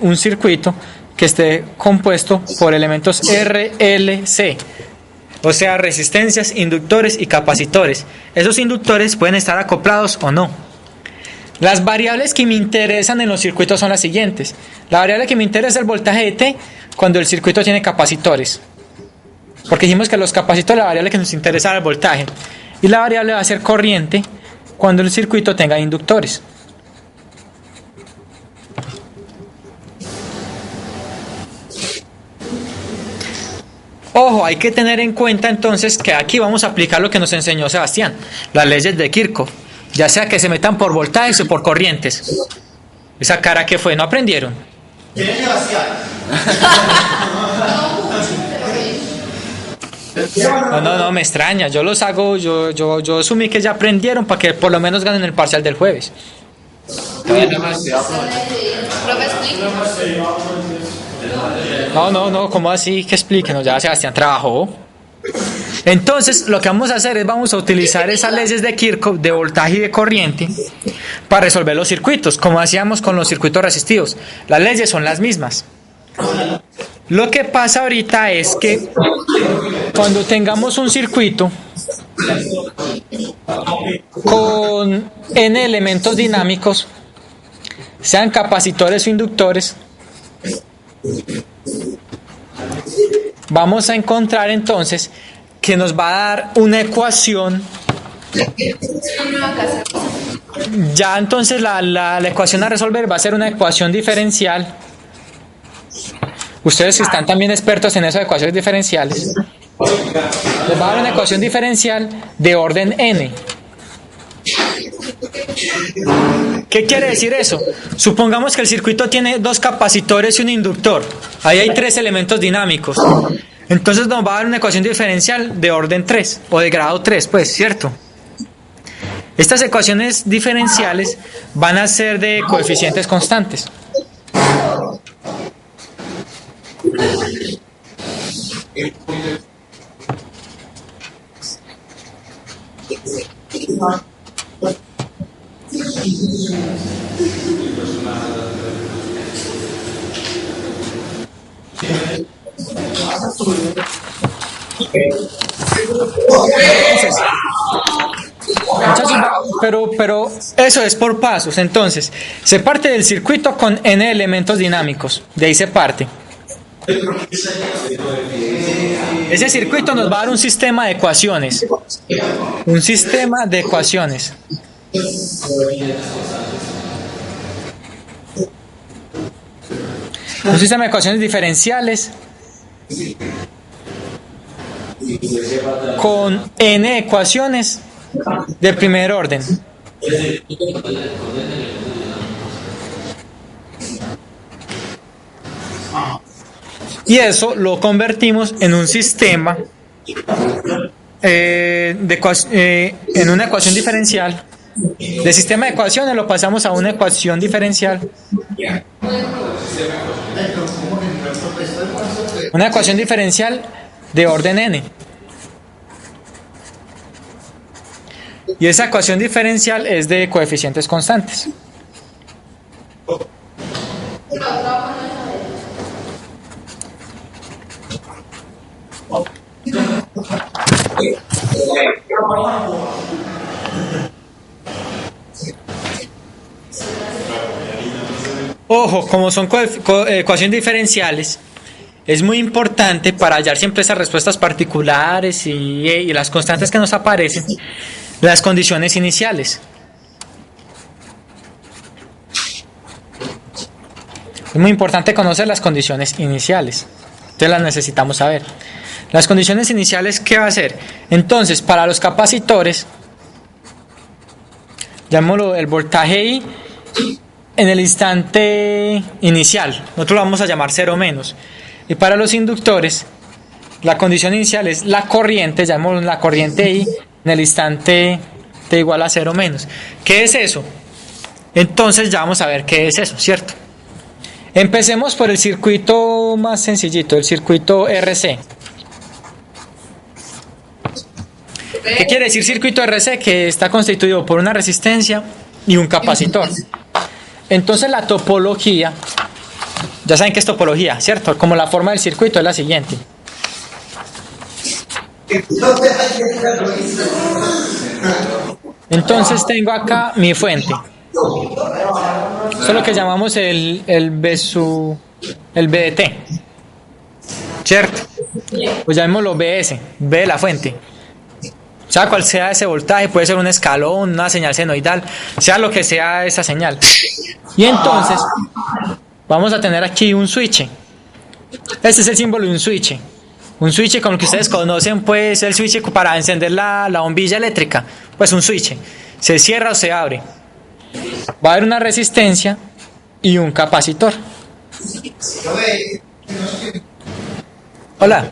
un circuito que esté compuesto por elementos RLC, o sea, resistencias, inductores y capacitores. Esos inductores pueden estar acoplados o no. Las variables que me interesan en los circuitos son las siguientes. La variable que me interesa es el voltaje de T cuando el circuito tiene capacitores, porque dijimos que los capacitores, la variable que nos interesa es el voltaje, y la variable va a ser corriente cuando el circuito tenga inductores. Ojo, hay que tener en cuenta entonces que aquí vamos a aplicar lo que nos enseñó Sebastián, las leyes de Kirchhoff, ya sea que se metan por voltajes o por corrientes. Esa cara que fue, ¿no aprendieron? ¿Quién es Sebastián? No, me extraña, yo los hago, yo asumí que ya aprendieron para que por lo menos ganen el parcial del jueves. Todavía no hemos estudiado. Profe, explique. No, ¿cómo así? Que explíquenos, ya Sebastián trabajó. Entonces, lo que vamos a hacer es vamos a utilizar esas leyes de Kirchhoff de voltaje y de corriente para resolver los circuitos, como hacíamos con los circuitos resistivos. Las leyes son las mismas. Lo que pasa ahorita es que cuando tengamos un circuito con n elementos dinámicos, sean capacitores o inductores, vamos a encontrar entonces que nos va a dar una ecuación. Ya entonces la ecuación a resolver va a ser una ecuación diferencial. Ustedes que están también expertos en eso de ecuaciones diferenciales, les va a dar una ecuación diferencial de orden n. ¿Qué quiere decir eso? Supongamos que el circuito tiene dos capacitores y un inductor. Ahí hay tres elementos dinámicos. Entonces nos va a dar una ecuación diferencial de orden 3 o de grado 3, pues, ¿cierto? Estas ecuaciones diferenciales van a ser de coeficientes constantes. Muchachos, pero eso es por pasos. Entonces, se parte del circuito con n elementos dinámicos. De ahí se parte. Ese circuito nos va a dar un sistema de ecuaciones. Un sistema de ecuaciones. Un sistema de ecuaciones diferenciales con n ecuaciones de primer orden. Y eso lo convertimos en un sistema en una ecuación diferencial. De sistema de ecuaciones lo pasamos a una ecuación diferencial. Una ecuación diferencial de orden n. Y esa ecuación diferencial es de coeficientes constantes. Ojo, como son ecuaciones diferenciales, es muy importante para hallar siempre esas respuestas particulares y las constantes que nos aparecen, las condiciones iniciales. Es muy importante conocer las condiciones iniciales. Entonces las necesitamos saber. Las condiciones iniciales, ¿qué va a hacer? Entonces, para los capacitores, llamémoslo el voltaje I en el instante inicial. Nosotros lo vamos a llamar 0 menos. Y para los inductores, la condición inicial es la corriente, llamémoslo la corriente I en el instante T igual a 0 menos. ¿Qué es eso? Entonces ya vamos a ver qué es eso, ¿cierto? Empecemos por el circuito más sencillito, el circuito RC. ¿Qué quiere decir circuito RC? Que está constituido por una resistencia y un capacitor. Entonces la topología, ya saben qué es topología, ¿cierto? Como la forma del circuito es la siguiente. Entonces tengo acá mi fuente. Eso es lo que llamamos el BDT, ¿cierto? Pues llamémoslo BS, B de la fuente. Sea cual sea ese voltaje, puede ser un escalón, una señal senoidal, sea lo que sea esa señal. Y entonces vamos a tener aquí un switch. Este es el símbolo de un switch. Un switch como el que ustedes conocen, pues el switch para encender la bombilla eléctrica. Pues un switch. Se cierra o se abre. Va a haber una resistencia y un capacitor. Hola.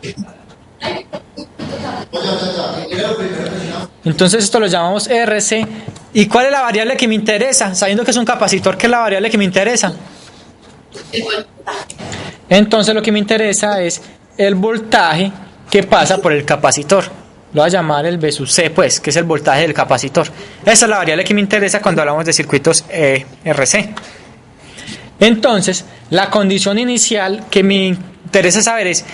Entonces esto lo llamamos RC. ¿Y cuál es la variable que me interesa? Sabiendo que es un capacitor, ¿qué es la variable que me interesa? Entonces lo que me interesa es el voltaje que pasa por el capacitor. Lo voy a llamar el V sub C, pues, que es el voltaje del capacitor. Esa es la variable que me interesa cuando hablamos de circuitos RC. Entonces, la condición inicial que me interesa saber es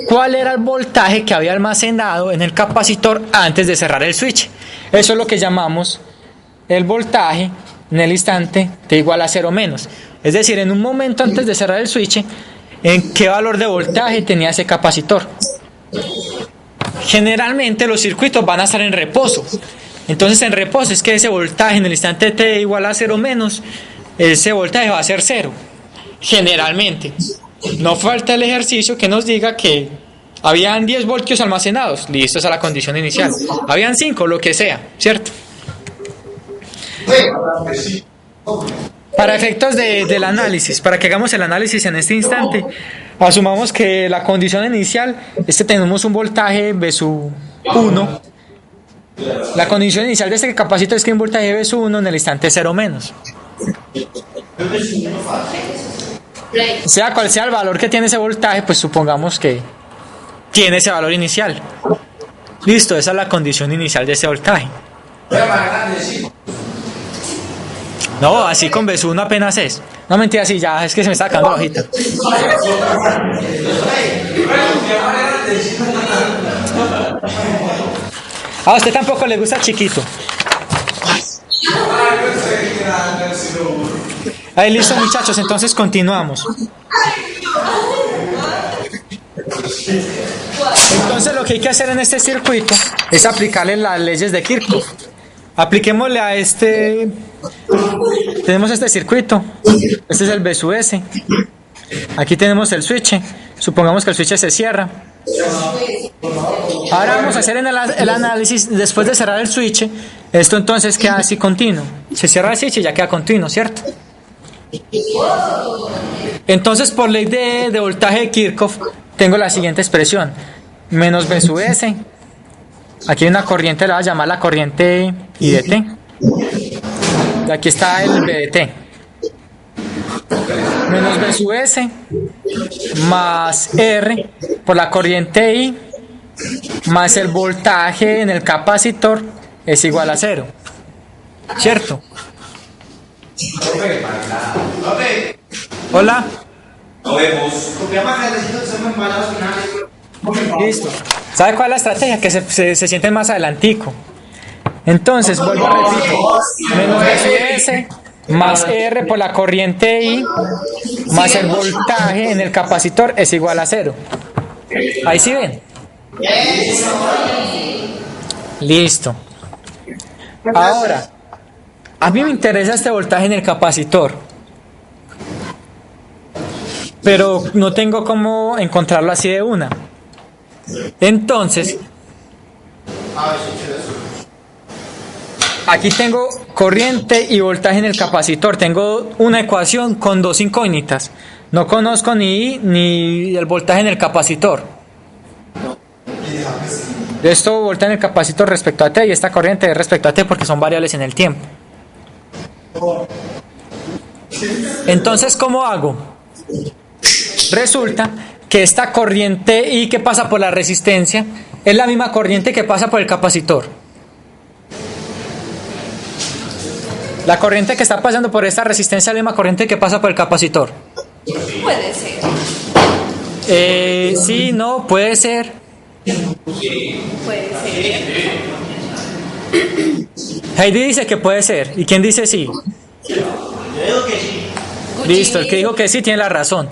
cuál era el voltaje que había almacenado en el capacitor antes de cerrar el switch. Eso es lo que llamamos el voltaje en el instante t igual a 0 menos. Es decir, en un momento antes de cerrar el switch, ¿en qué valor de voltaje tenía ese capacitor? Generalmente los circuitos van a estar en reposo. Entonces en reposo es que ese voltaje en el instante t igual a 0 menos, ese voltaje va a ser 0. Generalmente. No falta el ejercicio que nos diga que habían 10 voltios almacenados. Listo, esa es la condición inicial. Habían 5, lo que sea, ¿cierto? Para efectos del análisis, para que hagamos el análisis en este instante, asumamos que la condición inicial es que tenemos un voltaje V sub 1. La condición inicial de este capacitor es que hay un voltaje V sub 1 en el instante 0 menos. Sea cual sea el valor que tiene ese voltaje, pues supongamos que tiene ese valor inicial. Listo, esa es la condición inicial de ese voltaje. No, así con V sub 1 apenas es. No, mentira, sí, ya es que se me está sacando la hojita. A usted tampoco le gusta chiquito. Ahí listo, muchachos, entonces continuamos. Entonces lo que hay que hacer en este circuito es aplicarle las leyes de Kirchhoff. Apliquémosle a este. Tenemos este circuito. Este es el V sub S. Aquí tenemos el switch. Supongamos que el switch se cierra. Ahora vamos a hacer el análisis después de cerrar el switch. Esto entonces queda así continuo. Se cierra el switch y ya queda continuo, ¿cierto? Entonces por ley de voltaje de Kirchhoff tengo la siguiente expresión: menos V sub S. Aquí hay una corriente, la voy a llamar la corriente IDT. Y aquí está el VDT. Menos V sub S más R por la corriente I más el voltaje en el capacitor es igual a 0. ¿Cierto? Hola. Nos vemos. Listo. ¿Sabe cuál es la estrategia? Que se sienten más adelantico. Entonces, vuelvo a repetir. Menos V sub S más R por la corriente I más el voltaje en el capacitor es igual a 0. Ahí sí ven. Listo. Ahora, a mí me interesa este voltaje en el capacitor, pero no tengo cómo encontrarlo así de una. Entonces, aquí tengo corriente y voltaje en el capacitor. Tengo una ecuación con dos incógnitas. No conozco ni I ni el voltaje en el capacitor. Esto voltaje en el capacitor respecto a T y esta corriente es respecto a T porque son variables en el tiempo. Entonces, ¿cómo hago? Resulta que esta corriente I que pasa por la resistencia es la misma corriente que pasa por el capacitor. La corriente que está pasando por esta resistencia es la misma corriente que pasa por el capacitor. Puede ser. Sí, no, puede ser. Puede ser. Heidi dice que puede ser. ¿Y quién dice sí? Yo digo que sí. Listo, el que dijo que sí tiene la razón.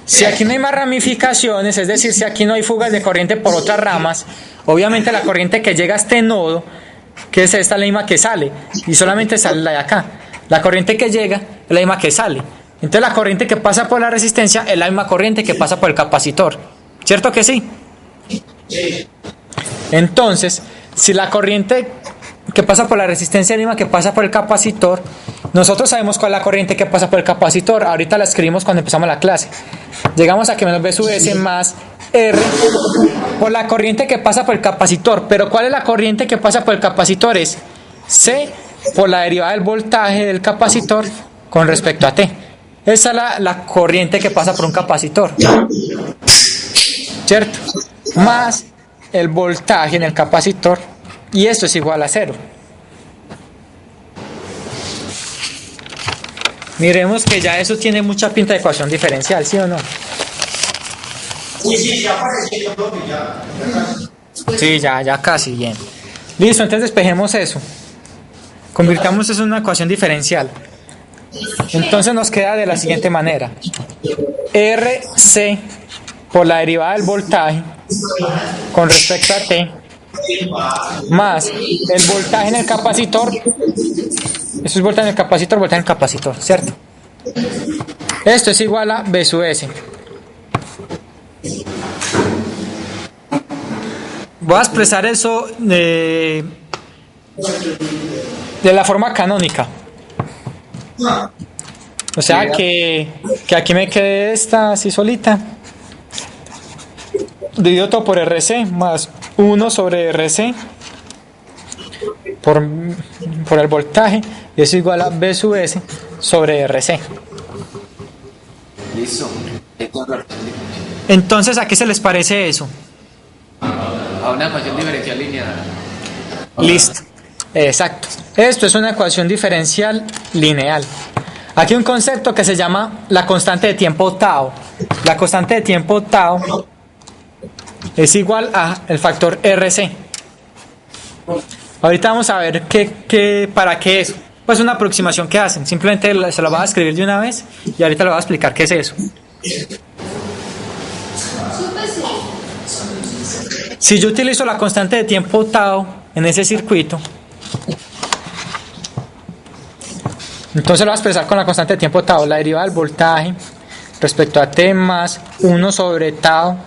Si aquí no hay más ramificaciones, es decir, si aquí no hay fugas de corriente por otras ramas, obviamente la corriente que llega a este nodo, que es esta, la misma que sale, y solamente sale la de acá. La corriente que llega es la misma que sale. Entonces la corriente que pasa por la resistencia es la misma corriente que pasa por el capacitor. ¿Cierto que sí? Entonces, si la corriente que pasa por la resistencia es la misma que pasa por el capacitor, nosotros sabemos cuál es la corriente que pasa por el capacitor. Ahorita la escribimos cuando empezamos la clase. Llegamos a que menos B sub S más R por la corriente que pasa por el capacitor. Pero ¿cuál es la corriente que pasa por el capacitor? Es C por la derivada del voltaje del capacitor con respecto a T. Esa es la corriente que pasa por un capacitor, ¿cierto? Más el voltaje en el capacitor, y esto es igual a 0. Miremos que ya eso tiene mucha pinta de ecuación diferencial, ¿sí o no? Sí, ya apareció, profe, ya. Sí, ya casi, bien. Listo, entonces despejemos eso. Convirtamos eso en una ecuación diferencial. Entonces nos queda de la siguiente manera. RC por la derivada del voltaje con respecto a T más el voltaje en el capacitor. Eso es voltaje en el capacitor, voltaje en el capacitor, ¿cierto? Esto es igual a B sub S. Voy a expresar eso de la forma canónica. O sea que aquí me quede esta así solita. Divido todo por RC más 1 sobre RC por el voltaje, y es igual a B sub S sobre RC. Listo. Entonces, ¿a qué se les parece eso? A una ecuación diferencial lineal. Listo. Exacto. Esto es una ecuación diferencial lineal. Aquí hay un concepto que se llama la constante de tiempo tau. La constante de tiempo tau es igual a el factor RC. Ahorita vamos a ver para qué es. Pues una aproximación que hacen. Simplemente se lo voy a escribir de una vez y ahorita le voy a explicar qué es eso. Si yo utilizo la constante de tiempo tau en ese circuito, entonces lo voy a expresar con la constante de tiempo tau, la derivada del voltaje respecto a T más 1 sobre tau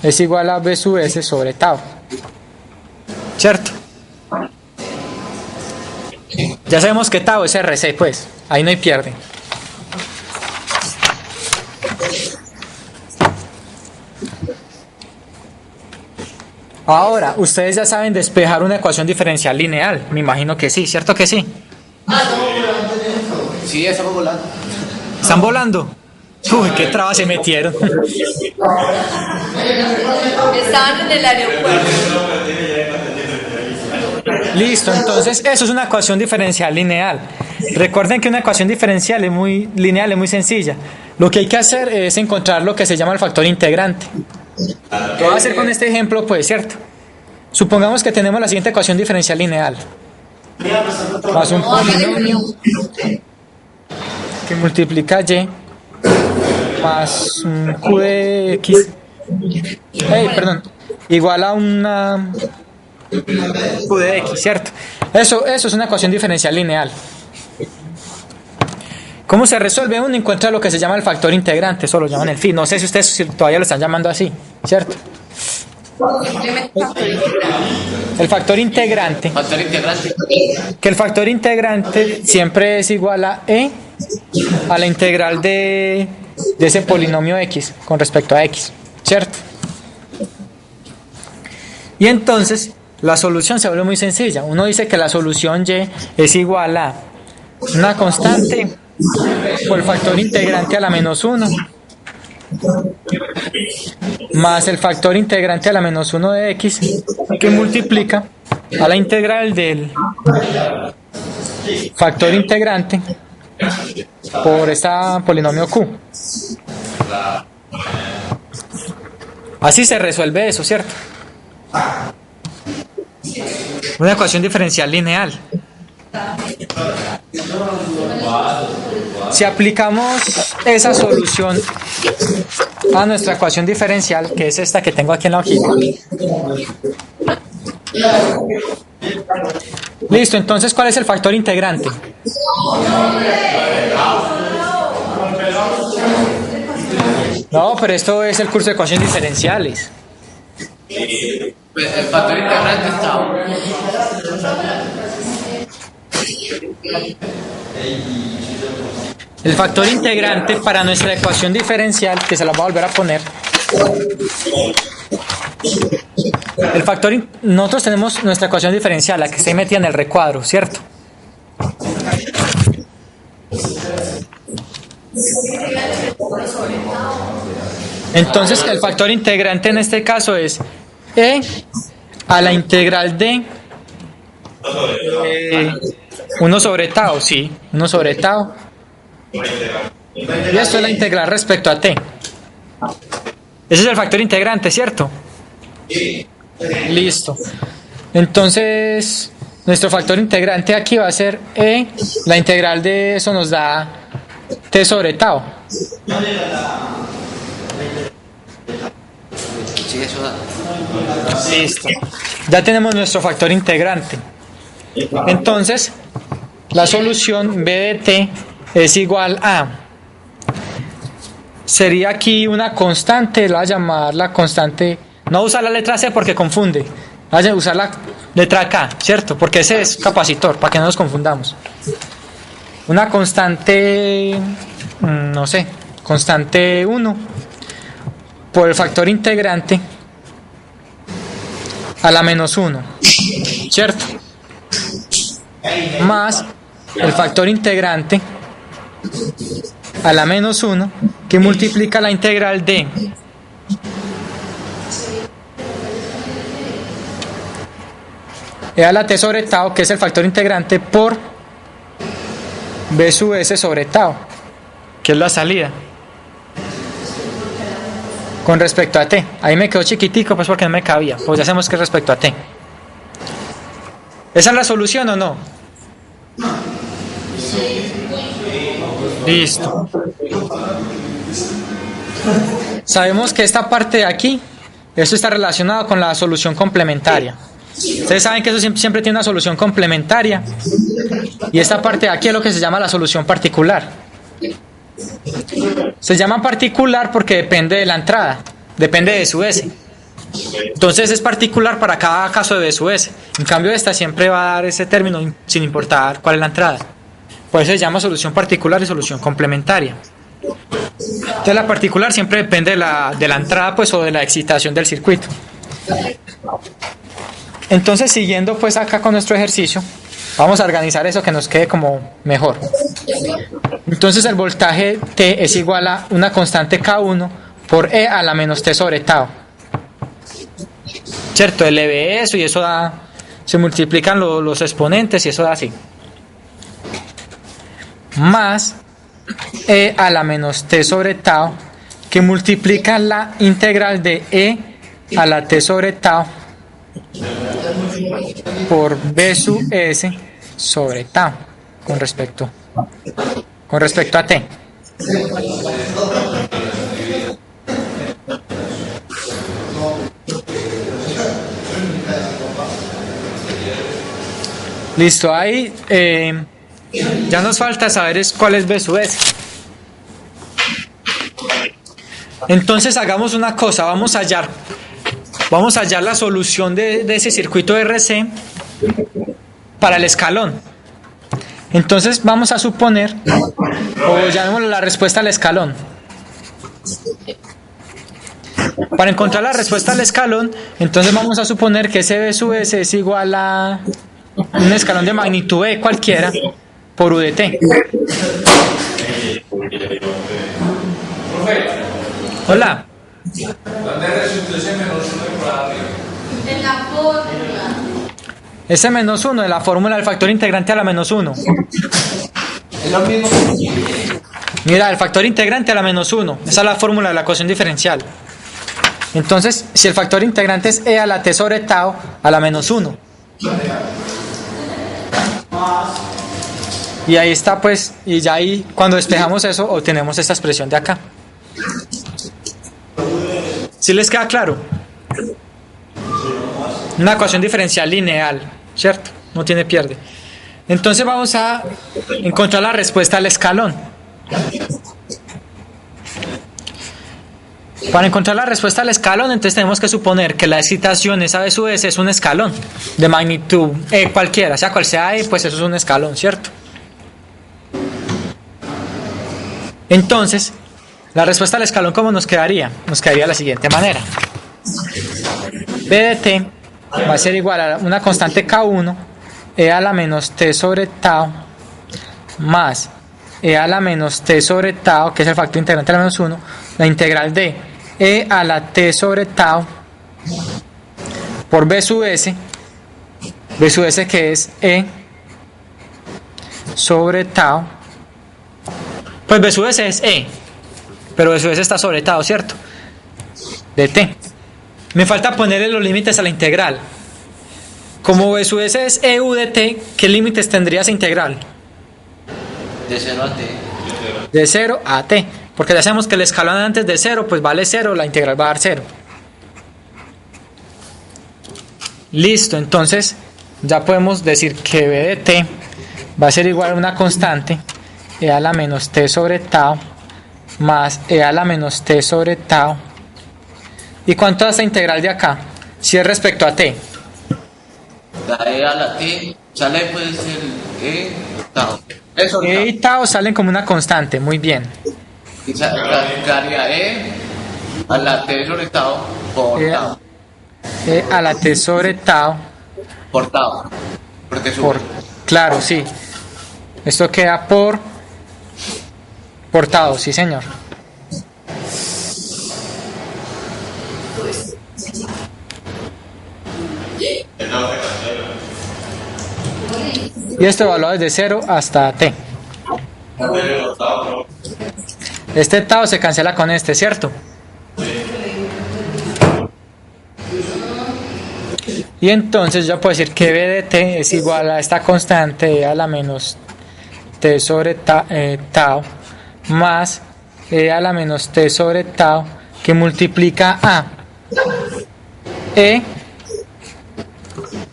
es igual a B sub S sobre tau, ¿cierto? Ya sabemos que tau es RC, pues ahí no hay pierde. Ahora, ustedes ya saben despejar una ecuación diferencial lineal. Me imagino que sí, ¿cierto que sí? Sí, estamos volando. ¿Están volando? Uy, qué trabas se metieron. Estaban en el aeropuerto. Listo, entonces eso es una ecuación diferencial lineal. Recuerden que una ecuación diferencial es muy lineal, es muy sencilla. Lo que hay que hacer es encontrar lo que se llama el factor integrante. ¿Qué voy a hacer con este ejemplo? Pues cierto. Supongamos que tenemos la siguiente ecuación diferencial lineal. Más un polinomio que multiplica y más un q de x. Igual a una q de x, ¿cierto? Eso es una ecuación diferencial lineal. ¿Cómo se resuelve? Uno encuentra lo que se llama el factor integrante, eso lo llaman el phi. No sé si ustedes todavía lo están llamando así, ¿cierto? El factor integrante. Factor integrante. Que el factor integrante siempre es igual a e a la integral de ese polinomio x con respecto a x, ¿cierto? Y entonces la solución se vuelve muy sencilla. Uno dice que la solución y es igual a una constante por el factor integrante a la menos 1 más el factor integrante a la menos 1 de x, que multiplica a la integral del factor integrante por este polinomio q. Así se resuelve eso, ¿cierto? Una ecuación diferencial lineal. Si aplicamos esa solución a nuestra ecuación diferencial, que es esta que tengo aquí en la hojita. Listo, entonces, ¿cuál es el factor integrante? No, pero esto es el curso de ecuaciones diferenciales. El factor integrante está. El factor integrante para nuestra ecuación diferencial, que se la voy a volver a poner. Nosotros tenemos nuestra ecuación diferencial, la que está ahí metida en el recuadro, ¿cierto? Entonces el factor integrante en este caso es e a la integral de 1 sobre tau, sí, 1 sobre tau. Y esto es la integral respecto a t. Ese es el factor integrante, ¿cierto? Listo. Entonces, nuestro factor integrante aquí va a ser e, la integral de eso nos da t sobre tau. Sí, eso da. Listo. Ya tenemos nuestro factor integrante. Entonces, la solución b de t es igual a, sería aquí una constante, la voy a llamar la constante, no usar la letra C porque confunde, voy a usar la letra K, ¿cierto? Porque ese es capacitor, para que no nos confundamos. Una constante, no sé, constante 1 por el factor integrante a la menos 1, ¿cierto? Más el factor integrante a la menos 1 que multiplica la integral de e a la t sobre tau, que es el factor integrante, por b sub s sobre tau, que es la salida con respecto a t. Ahí me quedó chiquitico pues porque no me cabía, pues ya sabemos que es respecto a t. ¿Esa es la solución o no? Listo. Sabemos que esta parte de aquí, esto está relacionado con la solución complementaria. Ustedes saben que eso siempre tiene una solución complementaria. Y esta parte de aquí es lo que se llama la solución particular. Se llama particular porque depende de la entrada, depende de su S. Entonces es particular para cada caso de B sub S. En cambio esta siempre va a dar ese término sin importar cuál es la entrada. Por eso se llama solución particular y solución complementaria. Entonces la particular siempre depende de la entrada pues, o de la excitación del circuito. Entonces siguiendo pues acá con nuestro ejercicio, vamos a organizar eso que nos quede como mejor. Entonces el voltaje T es igual a una constante K1 por E a la menos T sobre tau. ¿Cierto? Eleve eso y eso da, se multiplican los exponentes y eso da así. Más E a la menos T sobre tau, que multiplica la integral de E a la T sobre tau por B sub S sobre tau con respecto a T. Listo, ahí ya nos falta saber cuál es B sub S. Entonces hagamos una cosa, vamos a hallar la solución de ese circuito RC para el escalón. Entonces vamos a suponer, o llamémoslo la respuesta al escalón. Para encontrar la respuesta al escalón, entonces vamos a suponer que ese B sub S es igual a un escalón de magnitud E cualquiera por U de T. Hola. ¿Dónde resulta ese menos uno por arriba? En la fórmula. Ese menos 1 de la fórmula del factor integrante a la menos 1. Es lo mismo. Mira, el factor integrante a la menos 1. Esa es la fórmula de la ecuación diferencial. Entonces, si el factor integrante es E a la T sobre tau a la menos 1. Y ahí está, pues, y ya ahí, cuando despejamos eso, obtenemos esta expresión de acá. ¿Sí les queda claro? Una ecuación diferencial lineal, ¿cierto? No tiene pierde. Entonces vamos a encontrar la respuesta al escalón. Para encontrar la respuesta al escalón, entonces tenemos que suponer que la excitación esa B sub S es un escalón de magnitud E cualquiera, sea cual sea E, pues eso es un escalón, ¿cierto? Entonces, la respuesta al escalón, ¿cómo nos quedaría? Nos quedaría de la siguiente manera. B de T va a ser igual a una constante K1, E a la menos T sobre tau, más E a la menos T sobre tau, que es el factor integrante a la menos 1, la integral de E a la T sobre tau, por B sub S que es E sobre tau, pues B sub S es E, pero B sub S está sobre tau, ¿cierto? De T. Me falta ponerle los límites a la integral. Como B sub S es EU de T, ¿qué límites tendría esa integral? De 0 a T. De 0 a T. Porque ya sabemos que el escalón antes de 0, pues vale 0, la integral va a dar 0. Listo, entonces ya podemos decir que B de T va a ser igual a una constante E a la menos T sobre tau más E a la menos T sobre tau. ¿Y cuánto es esta integral de acá? Si es respecto a T. La E a la T sale pues el E tau. Eso E y tau salen como una constante, muy bien. Y quedaría E a la T sobre tau por E, tau. E a la T sobre tau Por tau. Porque sube. por, claro, sí. Esto queda por tau, sí señor. Y esto evaluado desde 0 hasta T. Este tau se cancela con este, ¿cierto? Y entonces yo puedo decir que B de T es igual a esta constante E a la menos T sobre tau más E a la menos T sobre tau que multiplica a E,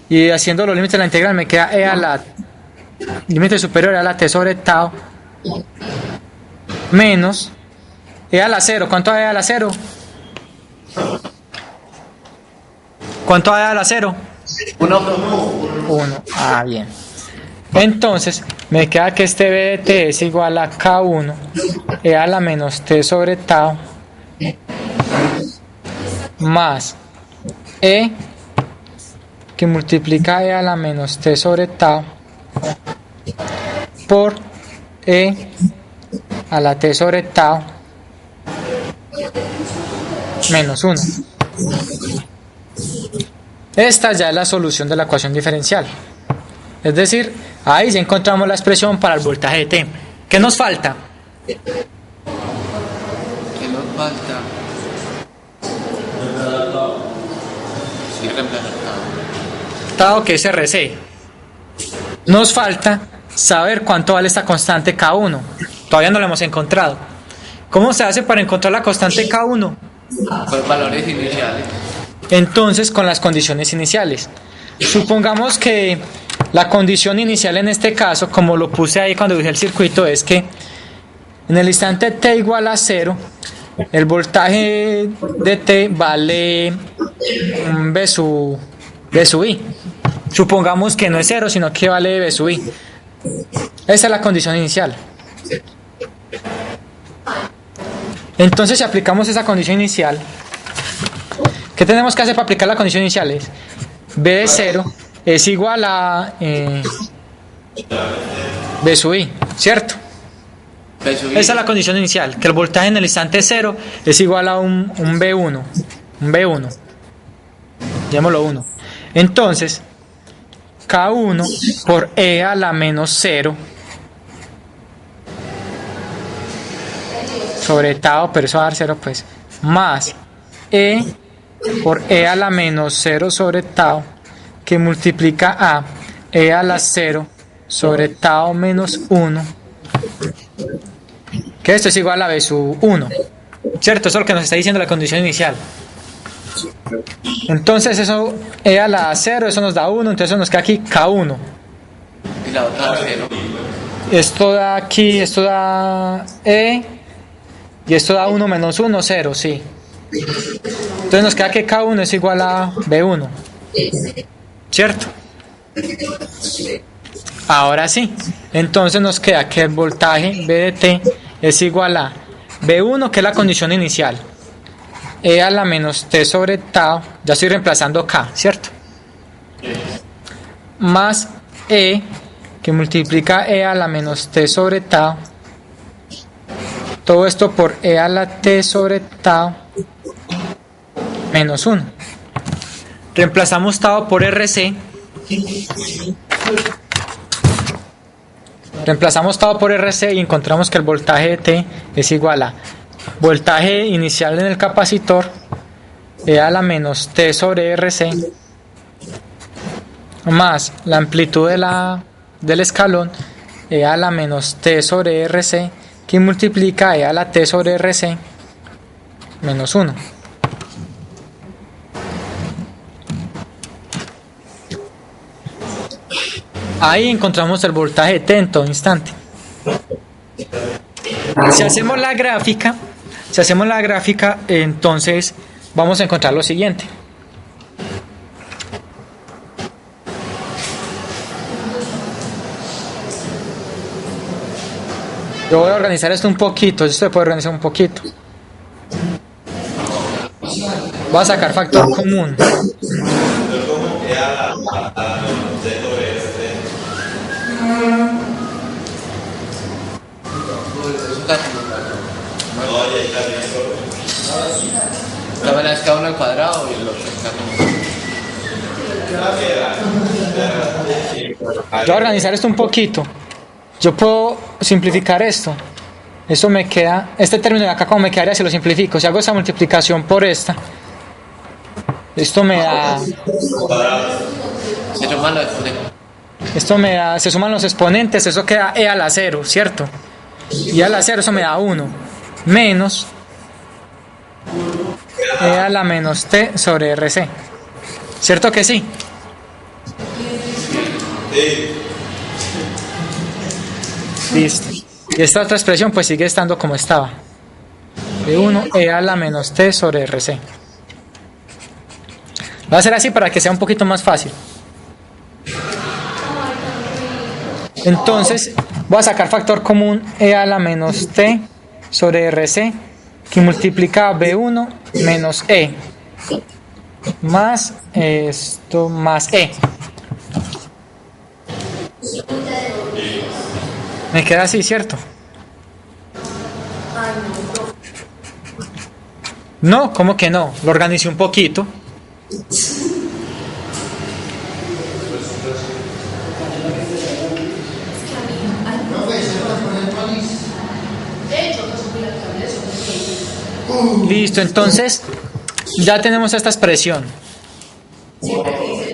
y haciendo los límites de la integral me queda E a la límite superior a la T sobre tau menos E a la 0. ¿Cuánto hay a la 0? ¿Cuánto hay a la 0? 1. Ah, bien. Entonces me queda que este B de T es igual a K1 E a la menos T sobre tau más E que multiplica E a la menos T sobre tau por E a la T sobre tau menos 1. Esta ya es la solución de la ecuación diferencial. Es decir, ahí ya encontramos la expresión para el voltaje de T. ¿Qué nos falta? ¿Qué nos falta? Sí, reemplazar tau. Tau que es RC. Nos falta saber cuánto vale esta constante K1. Todavía no la hemos encontrado. ¿Cómo se hace para encontrar la constante K1? Por valores iniciales. Entonces, con las condiciones iniciales. Supongamos que la condición inicial en este caso, como lo puse ahí cuando dije el circuito, es que en el instante t igual a 0, el voltaje de t vale B sub I. Supongamos que no es 0, sino que vale B sub I. Esa es la condición inicial. Entonces, si aplicamos esa condición inicial, ¿Qué tenemos que hacer para aplicar la condición inicial? Es B de 0 es igual a B sub I, ¿cierto? Esa es la condición inicial, que el voltaje en el instante 0 es igual a un B1, llamémoslo 1. Entonces, K1 por E a la menos 0 sobre tau, pero eso va a dar 0 pues, más E por E a la menos 0 sobre tau, que multiplica a E a la 0 sobre tau menos 1, que esto es igual a B sub 1, ¿cierto? Eso es lo que nos está diciendo la condición inicial. Entonces eso, E a la 0, eso nos da 1, entonces eso nos queda aquí K1. Y la otra 0. Esto da aquí, esto da E, y esto da 1 menos 1, 0, sí. Entonces nos queda que K1 es igual a B1, ¿cierto? Ahora sí, entonces nos queda que el voltaje B de T es igual a B1, que es la condición inicial, E a la menos T sobre tau, ya estoy reemplazando K, ¿cierto? Más E, que multiplica E a la menos T sobre tau, todo esto por E a la T sobre tau menos 1. Reemplazamos tau por RC. Reemplazamos tau por RC y encontramos que el voltaje de T es igual a voltaje inicial en el capacitor, E a la menos T sobre RC, más la amplitud del escalón, E a la menos T sobre RC, que multiplica E a la T sobre RC menos 1. Ahí encontramos el voltaje de T en todo instante. Si hacemos la gráfica, entonces vamos a encontrar lo siguiente. Yo voy a organizar esto un poquito, esto se puede organizar un poquito. Voy a sacar factor común. La es cada uno al cuadrado y el otro Yo voy a organizar esto un poquito. Yo puedo simplificar esto. Esto me queda, este término de acá, como me quedaría si lo simplifico. Si hago esa multiplicación por esta, esto me da. Se suman los exponentes, eso queda E a la 0, ¿cierto? Y a la 0 eso me da 1, menos E a la menos T sobre RC. ¿Cierto que sí? Listo. Y esta otra expresión pues sigue estando como estaba. B1 E a la menos T sobre RC. Voy a hacer así para que sea un poquito más fácil. Entonces voy a sacar factor común E a la menos T sobre RC, que multiplica B1 menos E más esto más E. Me queda así, ¿cierto? No, ¿cómo que no? Lo organicé un poquito. Listo, entonces ya tenemos esta expresión.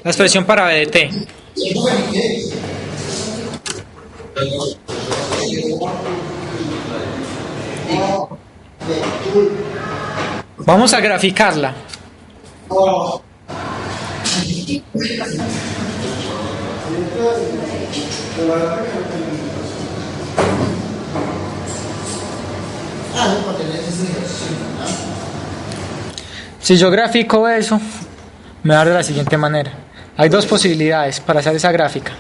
La expresión para B de T. Vamos a graficarla. Si yo grafico eso, me va a dar de la siguiente manera. Hay dos posibilidades para hacer esa gráfica.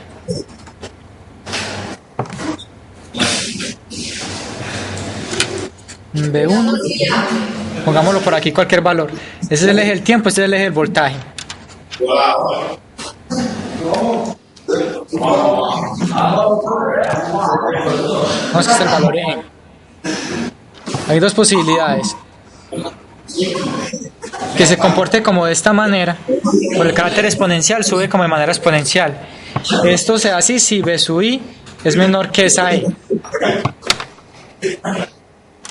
B1 Pongámoslo por aquí cualquier valor. Ese es el eje del tiempo, este es el eje del voltaje. Vamos a hacer el valor E. Hay dos posibilidades: que se comporte como de esta manera, por el carácter exponencial sube como de manera exponencial. Esto sea así si B sub I es menor que esa E.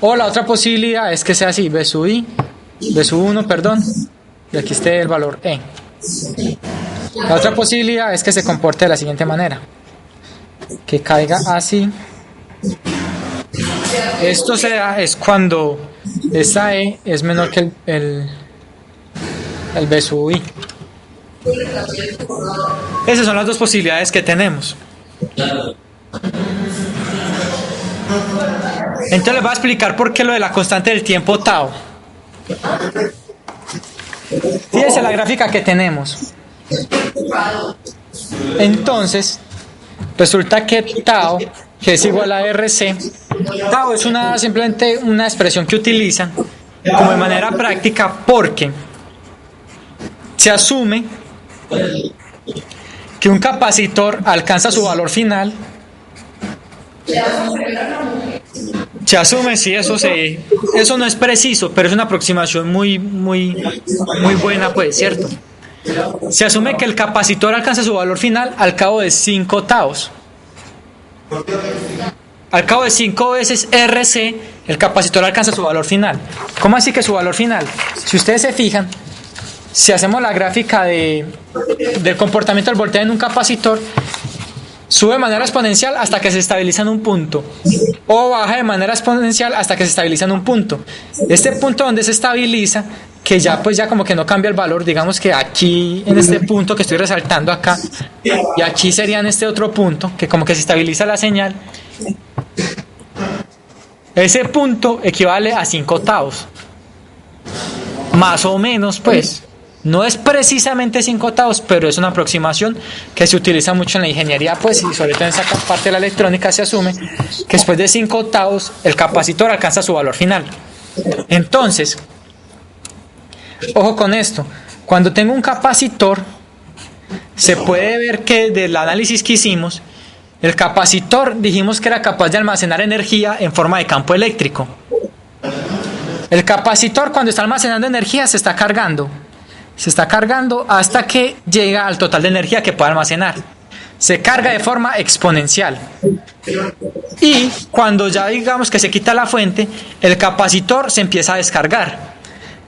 O la otra posibilidad es que sea así, B sub 1, perdón, y aquí esté el valor E. La otra posibilidad es que se comporte de la siguiente manera: que caiga así. Esto es cuando esa E es menor que el B sub I. Esas son las dos posibilidades que tenemos. Entonces les voy a explicar por qué lo de la constante del tiempo tau. Fíjense la gráfica que tenemos. Entonces, resulta que tau, que es igual a RC, tau es simplemente una expresión que utilizan como de manera práctica porque se asume que un capacitor alcanza su valor final. Se asume, sí, eso no es preciso, pero es una aproximación muy buena, pues, ¿cierto? Se asume que el capacitor alcanza su valor final al cabo de 5 taos. Al cabo de 5 veces RC, el capacitor alcanza su valor final. ¿Cómo así que su valor final? Si ustedes se fijan, si hacemos la gráfica del comportamiento del voltaje en un capacitor, sube de manera exponencial hasta que se estabiliza en un punto, o baja de manera exponencial hasta que se estabiliza en un punto. Este punto donde se estabiliza, que ya como que no cambia el valor, digamos que aquí en este punto que estoy resaltando acá, y aquí sería en este otro punto, que como que se estabiliza la señal, ese punto equivale a 5 taos. Más o menos, pues. No es precisamente 5 taos, pero es una aproximación que se utiliza mucho en la ingeniería, pues, y sobre todo en esa parte de la electrónica se asume que después de 5 taos el capacitor alcanza su valor final. Entonces, ojo con esto, cuando tengo un capacitor, se puede ver que del análisis que hicimos, el capacitor dijimos que era capaz de almacenar energía en forma de campo eléctrico. El capacitor, cuando está almacenando energía, se está cargando hasta que llega al total de energía que puede almacenar. Se carga de forma exponencial. Y cuando ya digamos que se quita la fuente, el capacitor se empieza a descargar.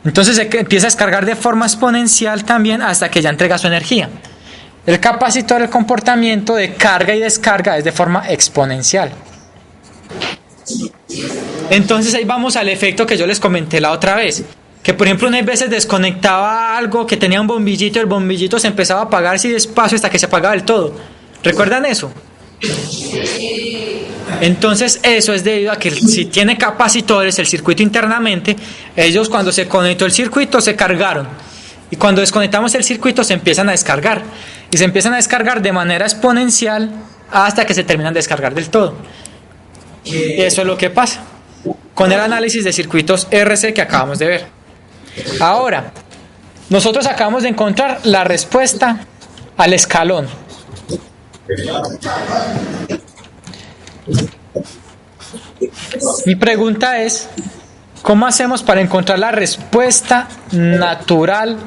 Entonces se empieza a descargar de forma exponencial también hasta que ya entrega su energía. El capacitor, el comportamiento de carga y descarga es de forma exponencial. Entonces ahí vamos al efecto que yo les comenté la otra vez. Que por ejemplo unas veces desconectaba algo que tenía un bombillito, el bombillito se empezaba a apagar así despacio hasta que se apagaba del todo. ¿Recuerdan eso? Entonces eso es debido a que si tiene capacitores el circuito internamente, ellos cuando se conectó el circuito se cargaron. Y cuando desconectamos el circuito se empiezan a descargar. Y se empiezan a descargar de manera exponencial hasta que se terminan de descargar del todo. Y eso es lo que pasa con el análisis de circuitos RC que acabamos de ver. Ahora, nosotros acabamos de encontrar la respuesta al escalón. Mi pregunta es, ¿cómo hacemos para encontrar la respuesta natural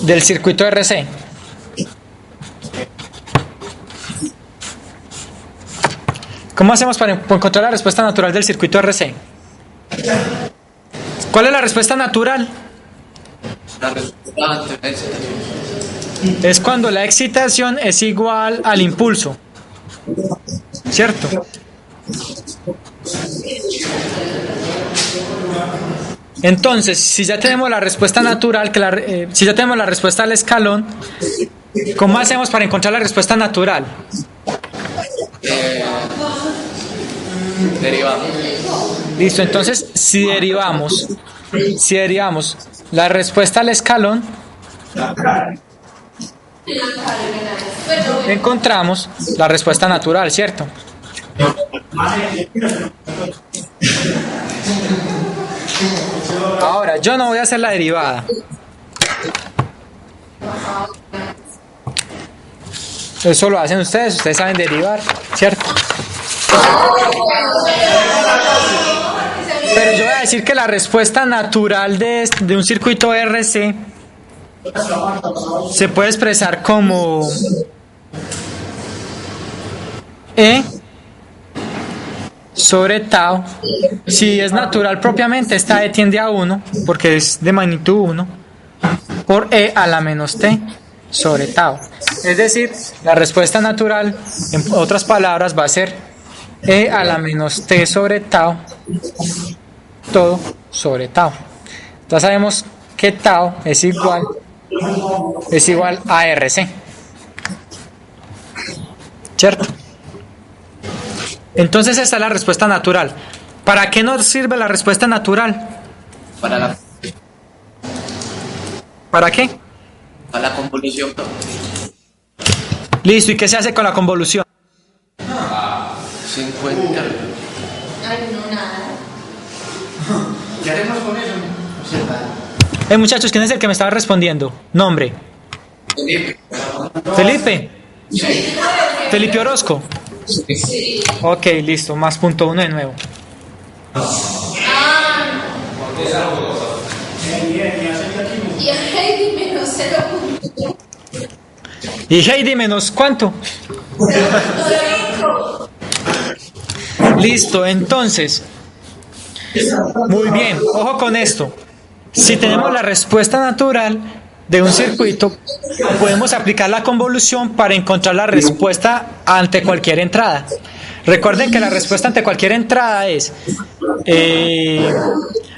del circuito RC? ¿Cómo hacemos para encontrar la respuesta natural del circuito RC? ¿Cuál es la respuesta natural? La respuesta ante la excitación. Es cuando la excitación es igual al impulso. ¿Cierto? Entonces, si ya tenemos la respuesta natural, si ya tenemos la respuesta al escalón, ¿cómo hacemos para encontrar la respuesta natural? Derivamos. Listo, entonces si derivamos la respuesta al escalón, encontramos la respuesta natural, ¿cierto? Ahora, yo no voy a hacer la derivada. Eso lo hacen ustedes saben derivar, ¿cierto? Pero yo voy a decir que la respuesta natural de un circuito RC se puede expresar como E sobre tau. Si es natural propiamente, esta E tiende a 1 porque es de magnitud 1 por E a la menos T sobre tau. Es decir, la respuesta natural, en otras palabras, va a ser E a la menos T sobre tau, todo sobre tau. Entonces sabemos que tau es igual a RC, ¿cierto? Entonces esta es la respuesta natural. ¿Para qué nos sirve la respuesta natural? ¿Para qué? Para la convolución. Listo, ¿y qué se hace con la convolución? 50. Ay, no, nada. ¿Qué haremos con eso? Muchachos, ¿quién es el que me estaba respondiendo? Nombre. Felipe. Felipe Orozco. Ok, listo, más punto 1 de nuevo. Y Heidi menos 0. ¿Y Heidi menos cuánto? Listo, entonces. Muy bien, ojo con esto. Si tenemos la respuesta natural de un circuito, podemos aplicar la convolución para encontrar la respuesta ante cualquier entrada. Recuerden que la respuesta ante cualquier entrada es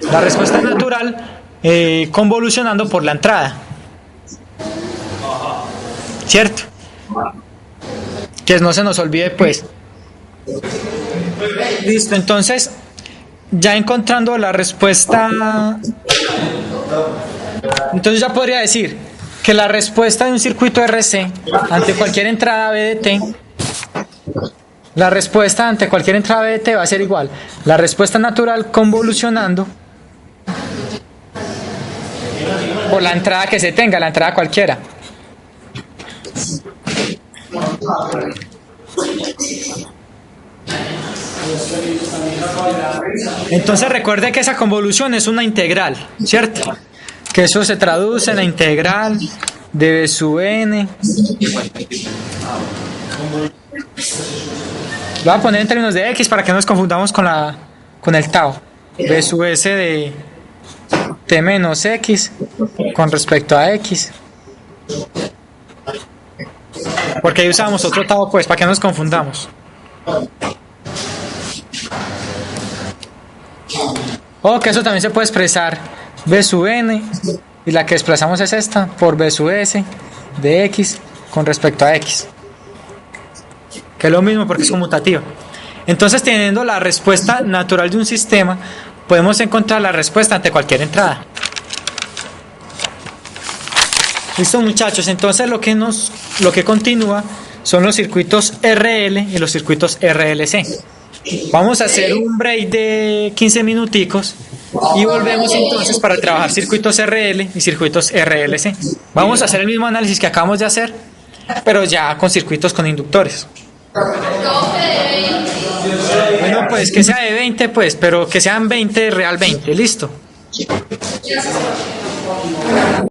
la respuesta natural convolucionando por la entrada. ¿Cierto? Que no se nos olvide, pues. Listo, entonces, ya encontrando la respuesta, entonces ya podría decir que la respuesta de un circuito RC ante cualquier entrada B de T, la respuesta ante cualquier entrada B de T va a ser igual. La respuesta natural convolucionando por la entrada que se tenga, la entrada cualquiera. Entonces recuerde que esa convolución es una integral, ¿cierto? Que eso se traduce en la integral de B sub n. Lo voy a poner en términos de x para que no nos confundamos con el tau. B sub s de t menos x con respecto a x. Porque ahí usábamos otro tau, pues, para que no nos confundamos. O que eso también se puede expresar B sub n, y la que desplazamos es esta, por B sub s de x con respecto a x, que es lo mismo porque es conmutativa. Entonces, teniendo la respuesta natural de un sistema, podemos encontrar la respuesta ante cualquier entrada. Listo, muchachos. Entonces lo que continúa son los circuitos RL y los circuitos RLC. Vamos a hacer un break de 15 minuticos y volvemos entonces para trabajar circuitos RL y circuitos RLC. Vamos a hacer el mismo análisis que acabamos de hacer, pero ya con circuitos con inductores. Bueno, pues que sea de 20, pues, pero que sean 20 real 20, listo.